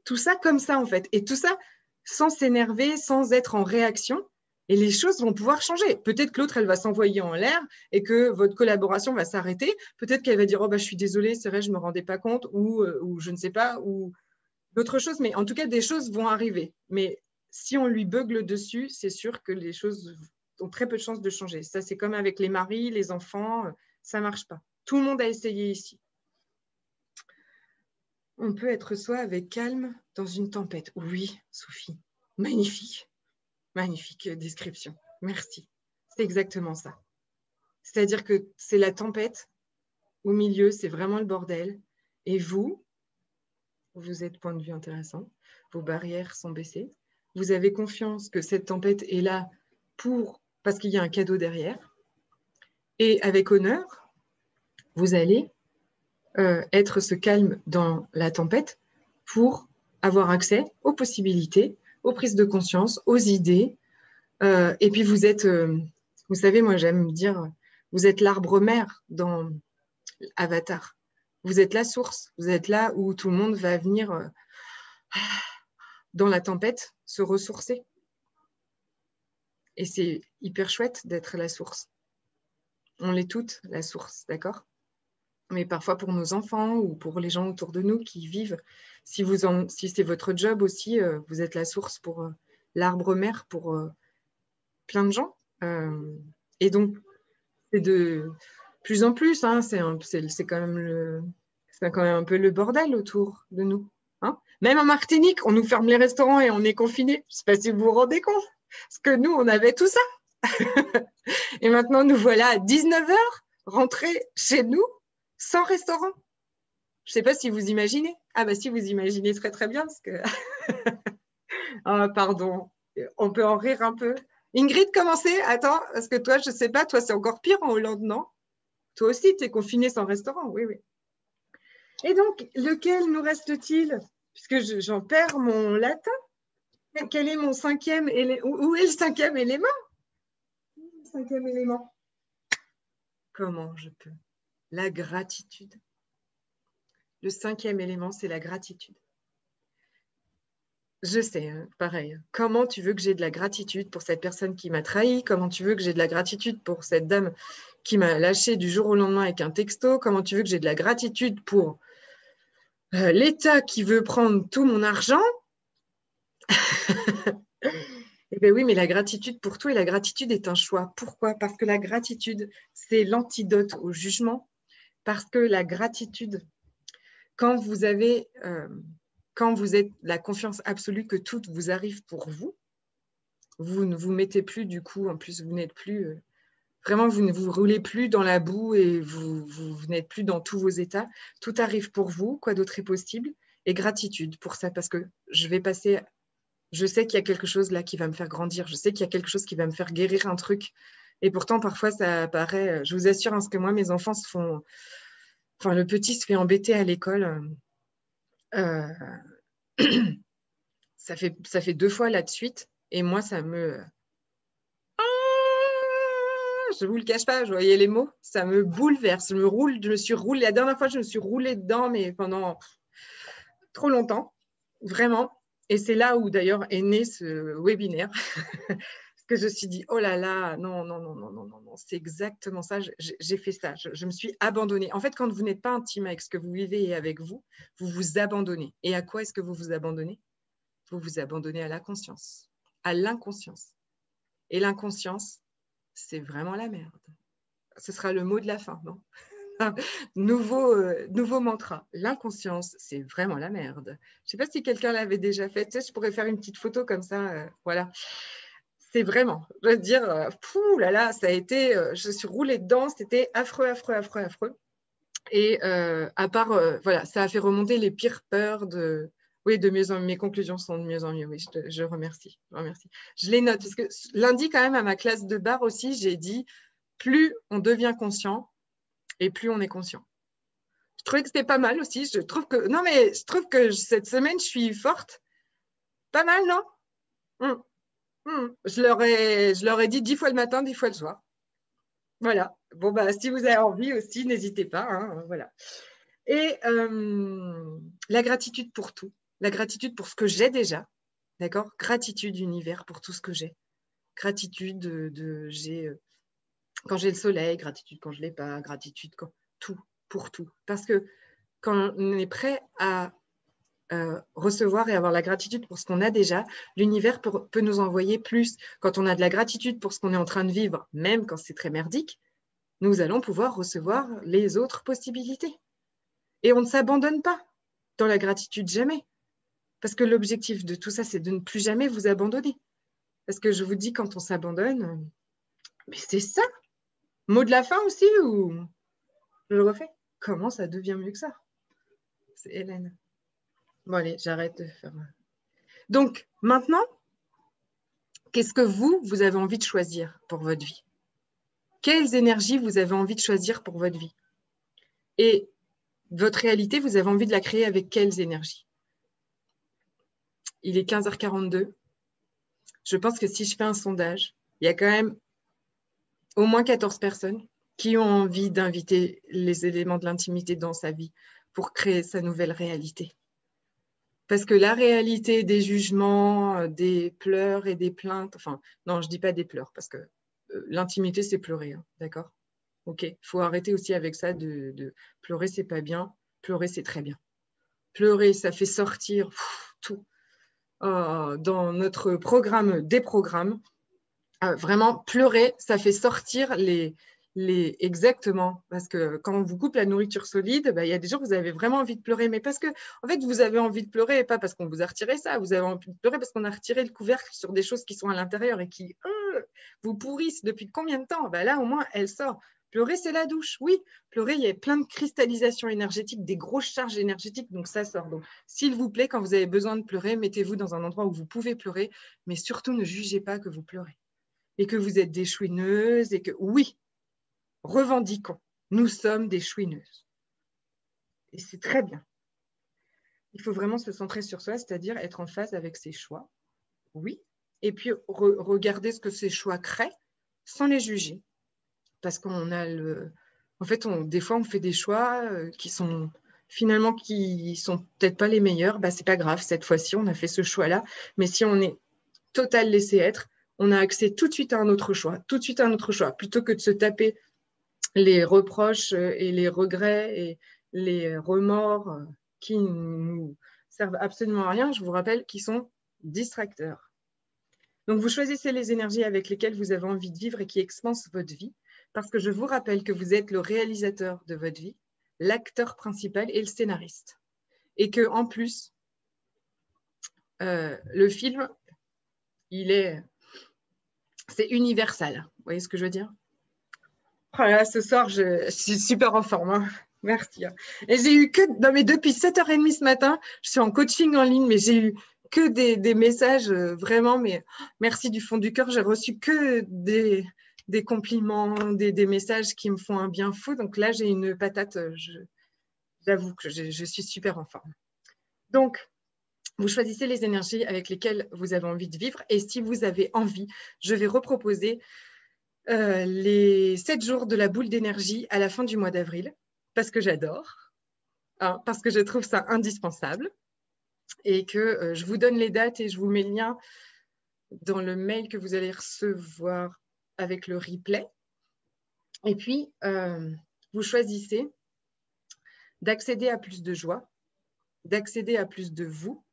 Tout ça comme ça, en fait. Et tout ça sans s'énerver, sans être en réaction. Et les choses vont pouvoir changer. Peut-être que l'autre, elle va s'envoyer en l'air et que votre collaboration va s'arrêter. Peut-être qu'elle va dire, oh, bah, je suis désolée, c'est vrai, je ne me rendais pas compte, ou je ne sais pas, ou d'autres choses. Mais en tout cas, des choses vont arriver. Mais si on lui beugle dessus, c'est sûr que les choses ont très peu de chances de changer. Ça, c'est comme avec les maris, les enfants, ça ne marche pas. Tout le monde a essayé ici. On peut être soi avec calme dans une tempête. Oui, Sophie, magnifique. Magnifique description. Merci. C'est exactement ça. C'est-à-dire que c'est la tempête. Au milieu, c'est vraiment le bordel. Et vous êtes point de vue intéressant. Vos barrières sont baissées. Vous avez confiance que cette tempête est là parce qu'il y a un cadeau derrière. Et avec honneur, vous allez être ce calme dans la tempête pour avoir accès aux possibilités, aux prises de conscience, aux idées. Et puis vous êtes, vous savez, moi j'aime dire, vous êtes l'arbre mère dans Avatar. Vous êtes la source, vous êtes là où tout le monde va venir dans la tempête se ressourcer. Et c'est hyper chouette d'être la source. On l'est toutes, la source, d'accord? Mais parfois pour nos enfants ou pour les gens autour de nous qui vivent, si c'est votre job aussi, vous êtes la source pour l'arbre mère pour plein de gens. Et donc, c'est de plus en plus, hein, c'est quand même un peu le bordel autour de nous. Hein. Même en Martinique, on nous ferme les restaurants et on est confinés. Je ne sais pas si vous vous rendez compte. Parce que nous, on avait tout ça. Et maintenant, nous voilà à 19h, rentrés chez nous, sans restaurant. Je ne sais pas si vous imaginez. Ah bah si, vous imaginez très très bien. Parce que... ah, pardon, on peut en rire un peu. Ingrid, commencez. Attends, parce que toi, je ne sais pas, toi, c'est encore pire en Hollande, non? Toi aussi, tu es confiné sans restaurant, oui, oui. Et donc, lequel nous reste-t-il? Puisque j'en perds mon latin. Quel est mon cinquième élément? Où est le cinquième élément? Le cinquième élément. Comment je peux? La gratitude. Le cinquième élément, c'est la gratitude. Je sais, hein, pareil. Comment tu veux que j'ai de la gratitude pour cette personne qui m'a trahi? Comment tu veux que j'ai de la gratitude pour cette dame qui m'a lâché du jour au lendemain avec un texto? Comment tu veux que j'ai de la gratitude pour l'État qui veut prendre tout mon argent? Eh bien oui, mais la gratitude pour tout et la gratitude est un choix. Pourquoi? Parce que la gratitude, c'est l'antidote au jugement. Parce que la gratitude, quand vous êtes la confiance absolue que tout vous arrive pour vous, vous ne vous mettez plus du coup, en plus vous n'êtes plus, vraiment vous ne vous roulez plus dans la boue et vous n'êtes plus dans tous vos états. Tout arrive pour vous, quoi d'autre est possible? Et gratitude pour ça, parce que je sais qu'il y a quelque chose là qui va me faire grandir, je sais qu'il y a quelque chose qui va me faire guérir un truc. Et pourtant, parfois, ça paraît, je vous assure, hein, parce que moi, mes enfants le petit se fait embêter à l'école. Ça fait 2 fois là de suite. Et moi, je ne vous le cache pas, je voyais les mots, ça me bouleverse. Je me suis roulée. La dernière fois, je me suis roulée dedans, mais pendant trop longtemps, vraiment. Et c'est là où d'ailleurs est né ce webinaire. Parce que je me suis dit, oh là là, non, non, non, non, non, non, non, c'est exactement ça, j'ai fait ça, je me suis abandonnée. En fait, quand vous n'êtes pas intime avec ce que vous vivez et avec vous, vous vous abandonnez. Et à quoi est-ce que vous vous abandonnez? Vous vous abandonnez à la conscience, à l'inconscience. Et l'inconscience, c'est vraiment la merde. Ce sera le mot de la fin, non? Nouveau mantra. L'inconscience, c'est vraiment la merde. Je ne sais pas si quelqu'un l'avait déjà fait. Tu sais, je pourrais faire une petite photo comme ça. Voilà. C'est vraiment, je veux dire, pouh là là, ça a été, je suis roulée dedans, c'était affreux, affreux, affreux, affreux. Et à part, voilà, ça a fait remonter les pires peurs de... Oui, de mieux en mieux, mes conclusions sont de mieux en mieux, oui, je remercie, je remercie. Je les note, parce que lundi, quand même, à ma classe de barre aussi, j'ai dit, plus on devient conscient et plus on est conscient. Je trouvais que c'était pas mal aussi, je trouve que cette semaine, je suis forte. Pas mal, non? Je leur ai dit 10 fois le matin, 10 fois le soir. Voilà. Bon, bah, si vous avez envie aussi, n'hésitez pas. Hein, voilà. Et la gratitude pour tout. la gratitude pour ce que j'ai déjà, d'accord? Gratitude, univers, pour tout ce que j'ai. Gratitude quand j'ai le soleil, gratitude quand je ne l'ai pas, gratitude tout, pour tout. Parce que quand on est prêt à recevoir et avoir la gratitude pour ce qu'on a déjà, l'univers peut nous envoyer plus. Quand on a de la gratitude pour ce qu'on est en train de vivre, même quand c'est très merdique, nous allons pouvoir recevoir les autres possibilités. Et on ne s'abandonne pas dans la gratitude, jamais. Parce que l'objectif de tout ça, c'est de ne plus jamais vous abandonner. Parce que je vous dis, quand on s'abandonne, mais c'est ça. Mot de la fin aussi, ou je le refais? Comment ça devient mieux que ça? C'est Hélène. Bon, allez, j'arrête de faire. Donc, maintenant, qu'est-ce que vous avez envie de choisir pour votre vie? Quelles énergies vous avez envie de choisir pour votre vie? Et votre réalité, vous avez envie de la créer avec quelles énergies? Il est 15h42. Je pense que si je fais un sondage, il y a quand même au moins 14 personnes qui ont envie d'inviter les éléments de l'intimité dans sa vie pour créer sa nouvelle réalité. Parce que la réalité des jugements, des pleurs et des plaintes, enfin, non, je ne dis pas des pleurs, parce que l'intimité, c'est pleurer, hein, d'accord? Ok, il faut arrêter aussi avec ça de pleurer, c'est pas bien, pleurer, c'est très bien. Pleurer, ça fait sortir tout. Dans notre programme, des programmes, vraiment, pleurer, ça fait sortir exactement. Parce que quand on vous coupe la nourriture solide, il y a des jours où vous avez vraiment envie de pleurer. Mais parce que, en fait, vous avez envie de pleurer, et pas parce qu'on vous a retiré ça. Vous avez envie de pleurer parce qu'on a retiré le couvercle sur des choses qui sont à l'intérieur et qui vous pourrissent depuis combien de temps? Là, au moins, elle sort. Pleurer, c'est la douche. Oui, pleurer, il y a plein de cristallisation énergétique, des grosses charges énergétiques, donc ça sort. Donc, s'il vous plaît, quand vous avez besoin de pleurer, mettez-vous dans un endroit où vous pouvez pleurer, mais surtout ne jugez pas que vous pleurez. Et que vous êtes des chouineuses, et que oui, revendiquons, nous sommes des chouineuses. Et c'est très bien. Il faut vraiment se centrer sur soi, c'est-à-dire être en phase avec ses choix, oui, et puis regarder ce que ces choix créent sans les juger. Parce qu'on a en fait, des fois, on fait des choix qui sont finalement peut-être pas les meilleurs. C'est pas grave, cette fois-ci, on a fait ce choix-là. Mais si on est total laissé être, on a accès tout de suite à un autre choix, plutôt que de se taper les reproches et les regrets et les remords qui nous servent absolument à rien, je vous rappelle, qui sont distracteurs. Donc, vous choisissez les énergies avec lesquelles vous avez envie de vivre et qui expansent votre vie, parce que je vous rappelle que vous êtes le réalisateur de votre vie, l'acteur principal et le scénariste. Et que en plus, le film, c'est universal. Vous voyez ce que je veux dire? Voilà, ce soir, je suis super en forme. Hein. Merci. Et j'ai eu depuis 7h30 ce matin, je suis en coaching en ligne, mais j'ai eu que des messages vraiment, mais merci du fond du cœur. J'ai reçu que des compliments, des messages qui me font un bien fou. Donc là, j'ai une patate. J'avoue que je suis super en forme. Donc, vous choisissez les énergies avec lesquelles vous avez envie de vivre. Et si vous avez envie, je vais reproposer les 7 jours de la boule d'énergie à la fin du mois d'avril, parce que j'adore, hein, parce que je trouve ça indispensable, et que je vous donne les dates et je vous mets le lien dans le mail que vous allez recevoir avec le replay. Et puis, vous choisissez d'accéder à plus de joie, d'accéder à plus de vous.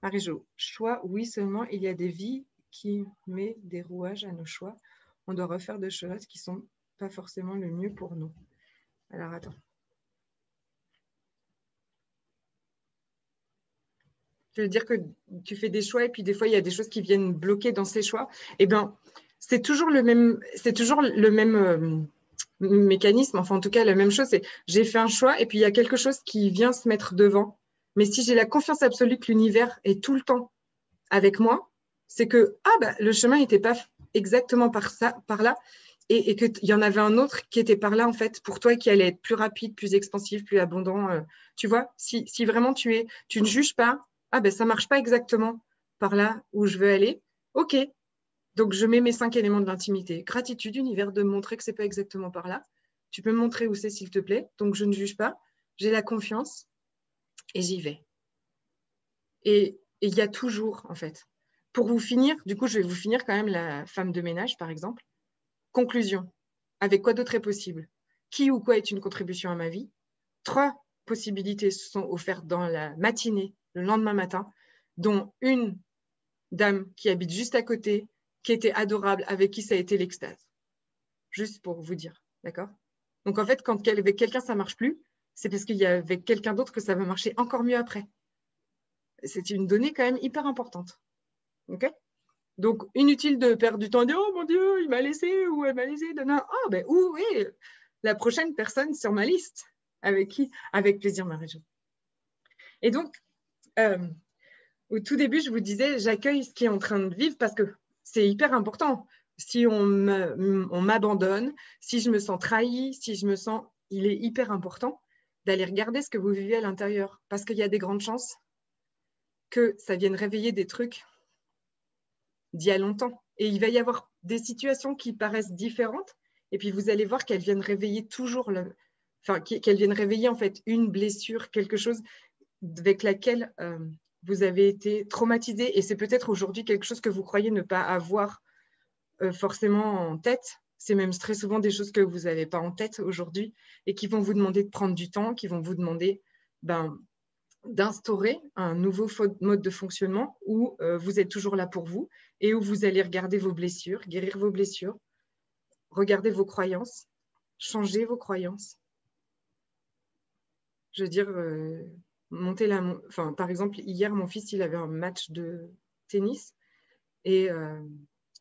Marie-Jo, choix, oui, seulement il y a des vies qui mettent des rouages à nos choix. On doit refaire des choses qui ne sont pas forcément le mieux pour nous. Alors, attends. Je veux dire que tu fais des choix et puis des fois, il y a des choses qui viennent bloquer dans ces choix. Eh bien, c'est toujours le même mécanisme. Enfin, en tout cas, la même chose, c'est j'ai fait un choix et puis il y a quelque chose qui vient se mettre devant. Mais si j'ai la confiance absolue que l'univers est tout le temps avec moi, c'est que le chemin n'était pas exactement par là et qu'il y en avait un autre qui était par là, en fait, pour toi, qui allait être plus rapide, plus expansif, plus abondant. Tu vois, si vraiment tu ne juges pas, ça ne marche pas exactement par là où je veux aller. OK, donc je mets mes 5 éléments de l'intimité. Gratitude, univers, de me montrer que ce n'est pas exactement par là. Tu peux me montrer où c'est, s'il te plaît. Donc je ne juge pas. J'ai la confiance et j'y vais. Et il y a toujours, en fait. Pour vous finir, du coup, je vais vous finir quand même la femme de ménage, par exemple. Conclusion. Avec quoi d'autre est possible? Qui ou quoi est une contribution à ma vie? 3 possibilités se sont offertes dans la matinée, le lendemain matin, dont une dame qui habite juste à côté, qui était adorable, avec qui ça a été l'extase. Juste pour vous dire, d'accord? Donc, en fait, quand avec quelqu'un, ça ne marche plus, c'est parce qu'il y a avec quelqu'un d'autre que ça va marcher encore mieux après. C'est une donnée quand même hyper importante. OK? Donc, inutile de perdre du temps et dire « Oh mon Dieu, il m'a laissé ou elle m'a laissé. » Oh, ben oui, la prochaine personne sur ma liste. Avec qui? Avec plaisir, Marie-Jo. Et donc, au tout début, je vous disais, j'accueille ce qui est en train de vivre parce que c'est hyper important. Si on m'abandonne, si je me sens trahie, si je me sens… Il est hyper important d'aller regarder ce que vous vivez à l'intérieur parce qu'il y a des grandes chances que ça vienne réveiller des trucs d'il y a longtemps. Et il va y avoir des situations qui paraissent différentes et puis vous allez voir qu'elles viennent réveiller toujours… qu'elles viennent réveiller en fait une blessure, quelque chose avec laquelle… vous avez été traumatisé et c'est peut-être aujourd'hui quelque chose que vous croyez ne pas avoir forcément en tête. C'est même très souvent des choses que vous n'avez pas en tête aujourd'hui et qui vont vous demander de prendre du temps, qui vont vous demander d'instaurer un nouveau mode de fonctionnement où vous êtes toujours là pour vous et où vous allez regarder vos blessures, guérir vos blessures, regarder vos croyances, changer vos croyances. Je veux dire… par exemple, hier, mon fils, il avait un match de tennis et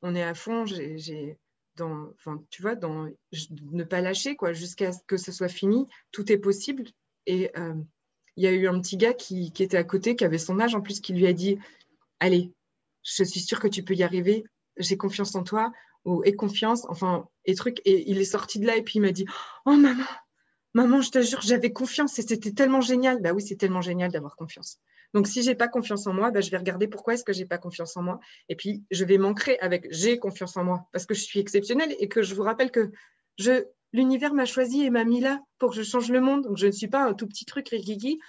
on est à fond. Tu vois, ne pas lâcher quoi, jusqu'à ce que ce soit fini. Tout est possible. Et il y a eu un petit gars qui était à côté, qui avait son âge en plus, qui lui a dit « Allez, je suis sûre que tu peux y arriver. J'ai confiance en toi. » ou « Aie confiance. » Enfin, et truc. Et il est sorti de là et puis il m'a dit « Oh maman, maman, je te jure, j'avais confiance et c'était tellement génial. » Bah oui, c'est tellement génial d'avoir confiance. Donc, si je n'ai pas confiance en moi, je vais regarder pourquoi est-ce que je n'ai pas confiance en moi. Et puis, je vais m'ancrer avec « j'ai confiance en moi » parce que je suis exceptionnelle et que je vous rappelle que l'univers m'a choisi et m'a mis là pour que je change le monde. Donc, je ne suis pas un tout petit truc rikiki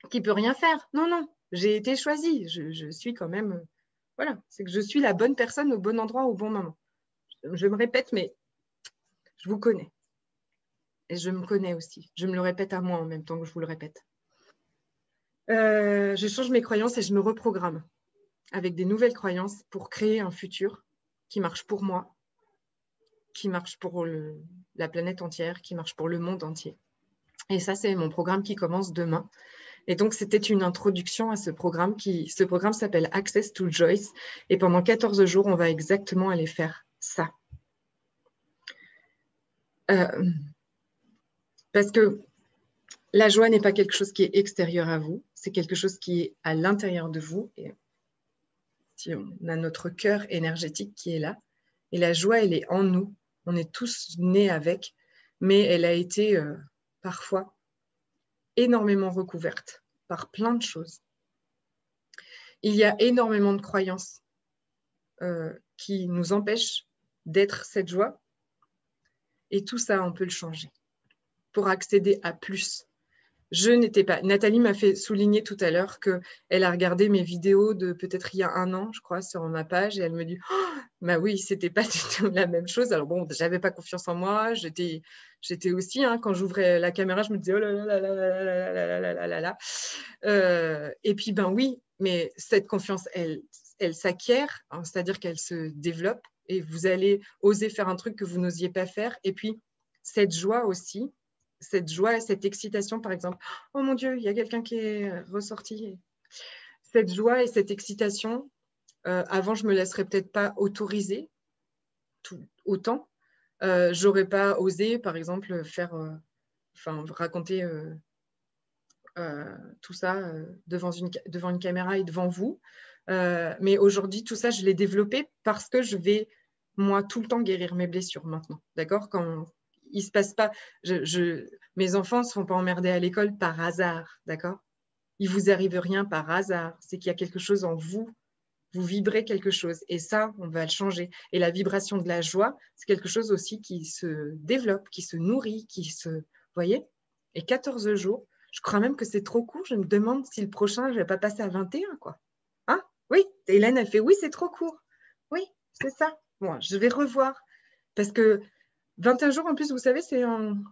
qui ne peut rien faire. Non, non, j'ai été choisie. Je suis quand même… Voilà, c'est que je suis la bonne personne au bon endroit au bon moment. Je me répète, mais je vous connais. Et je me connais aussi. Je me le répète à moi en même temps que je vous le répète. Je change mes croyances et je me reprogramme avec des nouvelles croyances pour créer un futur qui marche pour moi, qui marche pour la planète entière, qui marche pour le monde entier. Et ça, c'est mon programme qui commence demain. Et donc, c'était une introduction à ce programme. Ce programme s'appelle Access to Joyce. Et pendant 14 jours, on va exactement aller faire ça. Parce que la joie n'est pas quelque chose qui est extérieur à vous, c'est quelque chose qui est à l'intérieur de vous. Et si on a notre cœur énergétique qui est là, et la joie, elle est en nous. On est tous nés avec, mais elle a été parfois énormément recouverte par plein de choses. Il y a énormément de croyances qui nous empêchent d'être cette joie, et tout ça, on peut le changer pour accéder à plus. Je n'étais pas… Nathalie m'a fait souligner tout à l'heure qu'elle a regardé mes vidéos de peut-être il y a 1 an, je crois, sur ma page, et elle me dit oh, « bah oui, c'était pas du tout la même chose. » Alors bon, j'avais pas confiance en moi, j'étais aussi, hein, quand j'ouvrais la caméra, je me disais « oh là là là là là là là là là là ». Et puis, ben oui, mais cette confiance, elle s'acquiert, hein, c'est-à-dire qu'elle se développe, et vous allez oser faire un truc que vous n'osiez pas faire. Et puis, cette joie aussi, cette joie, cette excitation, par exemple. Oh mon Dieu, il y a quelqu'un qui est ressorti. Cette joie et cette excitation, avant, je ne me laisserais peut-être pas autoriser autant. Je n'aurais pas osé, par exemple, raconter tout ça devant une caméra et devant vous. Mais aujourd'hui, tout ça, je l'ai développé parce que je vais, moi, tout le temps guérir mes blessures maintenant. D'accord ? Quand il se passe pas… mes enfants ne se font pas emmerder à l'école par hasard, d'accord ? Il ne vous arrive rien par hasard. C'est qu'il y a quelque chose en vous. Vous vibrez quelque chose. Et ça, on va le changer. Et la vibration de la joie, c'est quelque chose aussi qui se développe, qui se nourrit, qui se… Vous voyez ? Et 14 jours, Je crois même que c'est trop court. Je me demande si le prochain, je ne vais pas passer à 21, quoi. Hein? Oui, Hélène a fait oui, c'est trop court. Oui, c'est ça. Bon, je vais revoir. Parce que 21 jours, en plus, vous savez, c'est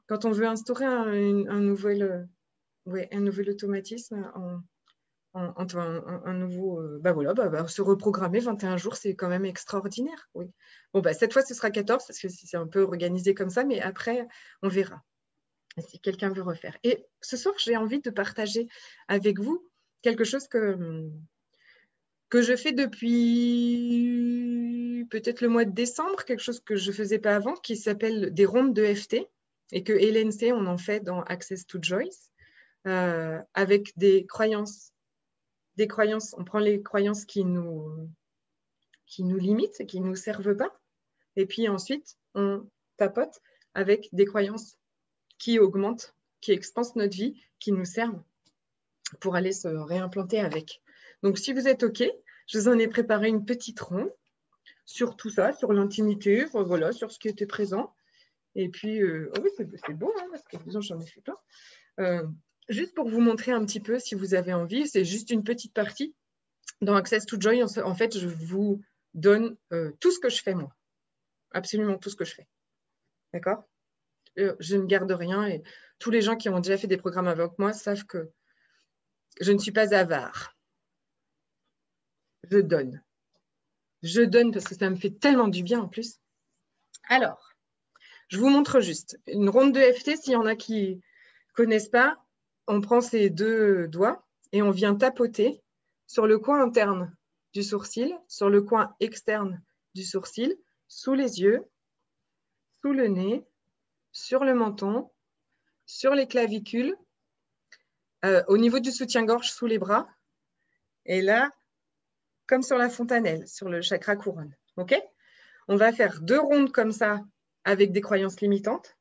quand on veut instaurer un nouvel automatisme, un nouveau. Se reprogrammer 21 jours, c'est quand même extraordinaire. Oui. Bon, cette fois, ce sera 14 parce que c'est un peu organisé comme ça, mais après, on verra si quelqu'un veut refaire. Et ce soir, j'ai envie de partager avec vous quelque chose que je fais depuis peut-être le mois de décembre, quelque chose que je ne faisais pas avant, qui s'appelle des rondes de FT, et que Hélène sait, on en fait dans Access to Joyce, avec des croyances. On prend les croyances qui nous limitent, qui ne nous servent pas, et puis ensuite, on tapote avec des croyances qui augmentent, qui expansent notre vie, qui nous servent pour aller se réimplanter avec. Donc, si vous êtes OK, je vous en ai préparé une petite ronde sur tout ça, sur l'intimité, voilà, sur ce qui était présent. Et puis, oui, c'est beau, hein, parce que disons, j'en ai fait plein. Juste pour vous montrer un petit peu, si vous avez envie, c'est juste une petite partie. Dans Access to Joy, en fait, je vous donne tout ce que je fais, moi. Absolument tout ce que je fais. D'accord? Je ne garde rien. Et tous les gens qui ont déjà fait des programmes avec moi savent que je ne suis pas avare. Je donne. Je donne parce que ça me fait tellement du bien en plus. Alors, je vous montre juste une ronde de FT. S'il y en a qui ne connaissent pas, on prend ces deux doigts et on vient tapoter sur le coin interne du sourcil, sur le coin externe du sourcil, sous les yeux, sous le nez, sur le menton, sur les clavicules, au niveau du soutien-gorge, sous les bras. Et là, comme sur la fontanelle, sur le chakra couronne. OK ? On va faire 2 rondes comme ça avec des croyances limitantes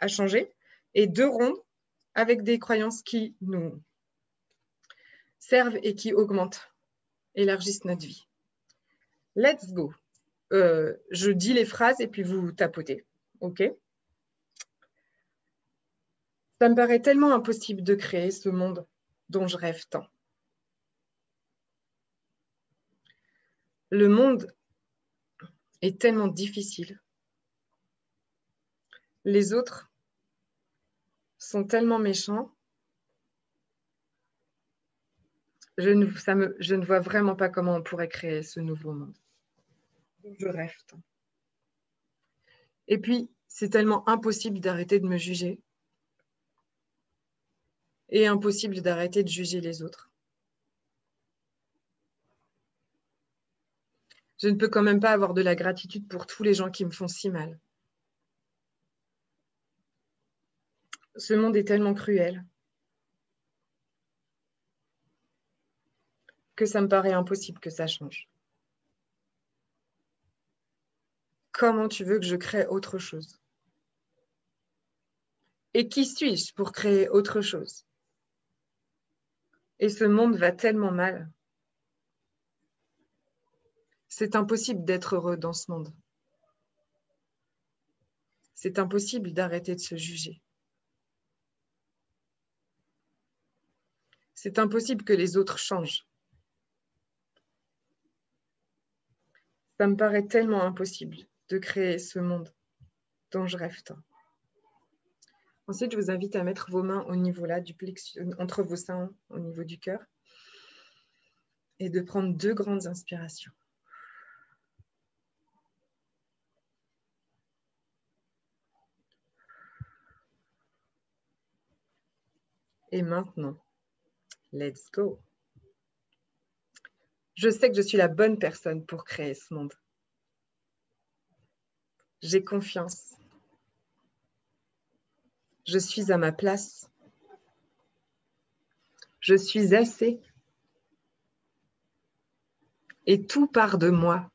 à changer et 2 rondes avec des croyances qui nous servent et qui augmentent, élargissent notre vie. Let's go. Je dis les phrases et puis vous tapotez. OK ? Ça me paraît tellement impossible de créer ce monde dont je rêve tant. Le monde est tellement difficile. Les autres sont tellement méchants. Je ne vois vraiment pas comment on pourrait créer ce nouveau monde. Je rêve tant. Et puis, c'est tellement impossible d'arrêter de me juger et impossible d'arrêter de juger les autres. Je ne peux quand même pas avoir de la gratitude pour tous les gens qui me font si mal. Ce monde est tellement cruel que ça me paraît impossible que ça change. Comment tu veux que je crée autre chose? Et qui suis-je pour créer autre chose? Et ce monde va tellement mal. C'est impossible d'être heureux dans ce monde. C'est impossible d'arrêter de se juger. C'est impossible que les autres changent. Ça me paraît tellement impossible de créer ce monde dont je rêve tant. Ensuite, je vous invite à mettre vos mains au niveau là, du plexus, entre vos seins, au niveau du cœur, et de prendre 2 grandes inspirations. Et maintenant, let's go. Je sais que je suis la bonne personne pour créer ce monde. J'ai confiance. Je suis à ma place. Je suis assez. Et tout part de moi.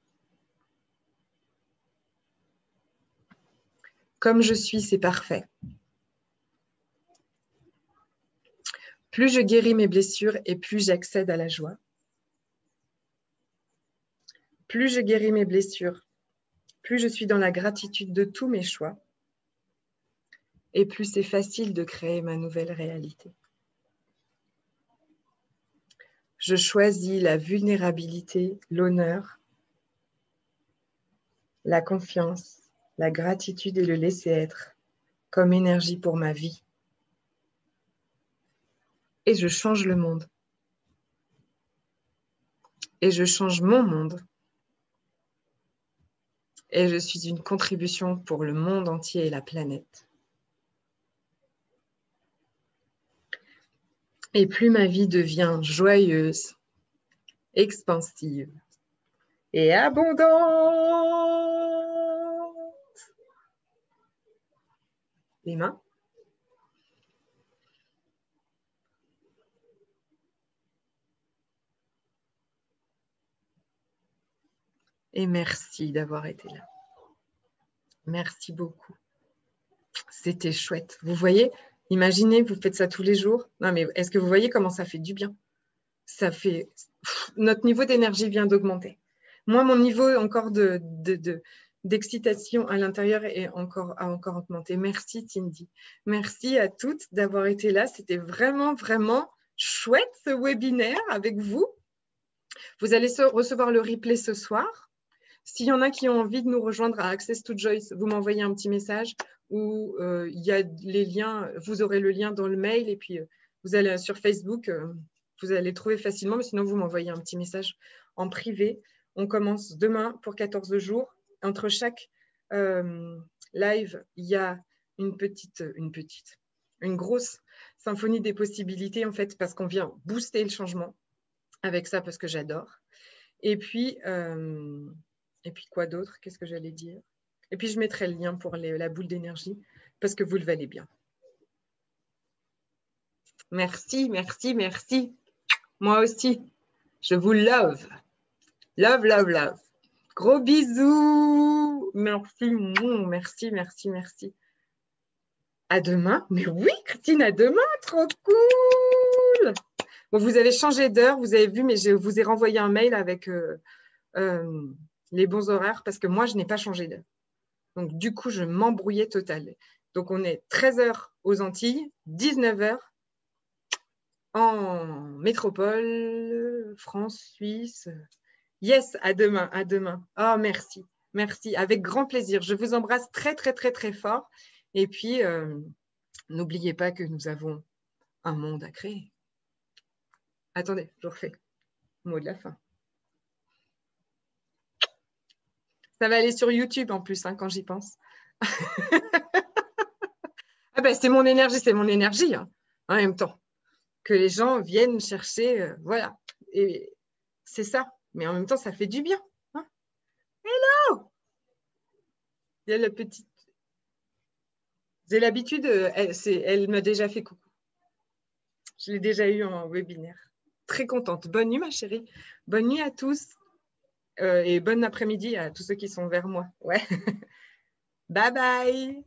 Comme je suis, c'est parfait. Plus je guéris mes blessures et plus j'accède à la joie. Plus je guéris mes blessures, plus je suis dans la gratitude de tous mes choix et plus c'est facile de créer ma nouvelle réalité. Je choisis la vulnérabilité, l'honneur, la confiance, la gratitude et le laisser-être comme énergie pour ma vie. Et je change le monde. Et je change mon monde. Et je suis une contribution pour le monde entier et la planète. Et plus ma vie devient joyeuse, expansive et abondante. Les mains. Et merci d'avoir été là. Merci beaucoup. C'était chouette. Vous voyez, imaginez, vous faites ça tous les jours. Non, mais est-ce que vous voyez comment ça fait du bien? Ça fait... Notre niveau d'énergie vient d'augmenter. Moi, mon niveau encore d'excitation à l'intérieur a encore augmenté. Merci, Cindy. Merci à toutes d'avoir été là. C'était vraiment, vraiment chouette ce webinaire avec vous. Vous allez recevoir le replay ce soir. S'il y en a qui ont envie de nous rejoindre à Access to Joyce, vous m'envoyez un petit message où il y a les liens, vous aurez le lien dans le mail et puis vous allez sur Facebook, vous allez le trouver facilement, mais sinon vous m'envoyez un petit message en privé. On commence demain pour 14 jours. Entre chaque live, il y a une grosse symphonie des possibilités en fait, parce qu'on vient booster le changement avec ça, parce que j'adore. Et puis quoi d'autre? Qu'est-ce que j'allais dire? Et puis, je mettrai le lien pour la boule d'énergie parce que vous le valez bien. Merci, merci, merci. Moi aussi, je vous love. Love, love, love. Gros bisous. Merci, merci, merci, merci. À demain. Mais oui, Christine, à demain. Trop cool. Bon, vous avez changé d'heure, vous avez vu, mais je vous ai renvoyé un mail avec les bons horaires parce que moi, je n'ai pas changé d'heure. Donc, du coup, je m'embrouillais total. Donc, on est 13h aux Antilles, 19h en métropole, France, Suisse. Yes, à demain, à demain. Oh, merci, merci, avec grand plaisir. Je vous embrasse très, très, très, très fort. Et puis, n'oubliez pas que nous avons un monde à créer. Attendez, je refais. Mot de la fin. Ça va aller sur YouTube en plus, hein, quand j'y pense. Ah ben, c'est mon énergie, hein, en même temps. Que les gens viennent chercher, voilà. Et c'est ça. Mais en même temps, ça fait du bien. Hein. Hello! Il y a la petite... J'ai l'habitude, elle m'a déjà fait coucou. Je l'ai déjà eu en webinaire. Très contente. Bonne nuit, ma chérie. Bonne nuit à tous. Et bon après-midi à tous ceux qui sont vers moi. Ouais. Bye bye.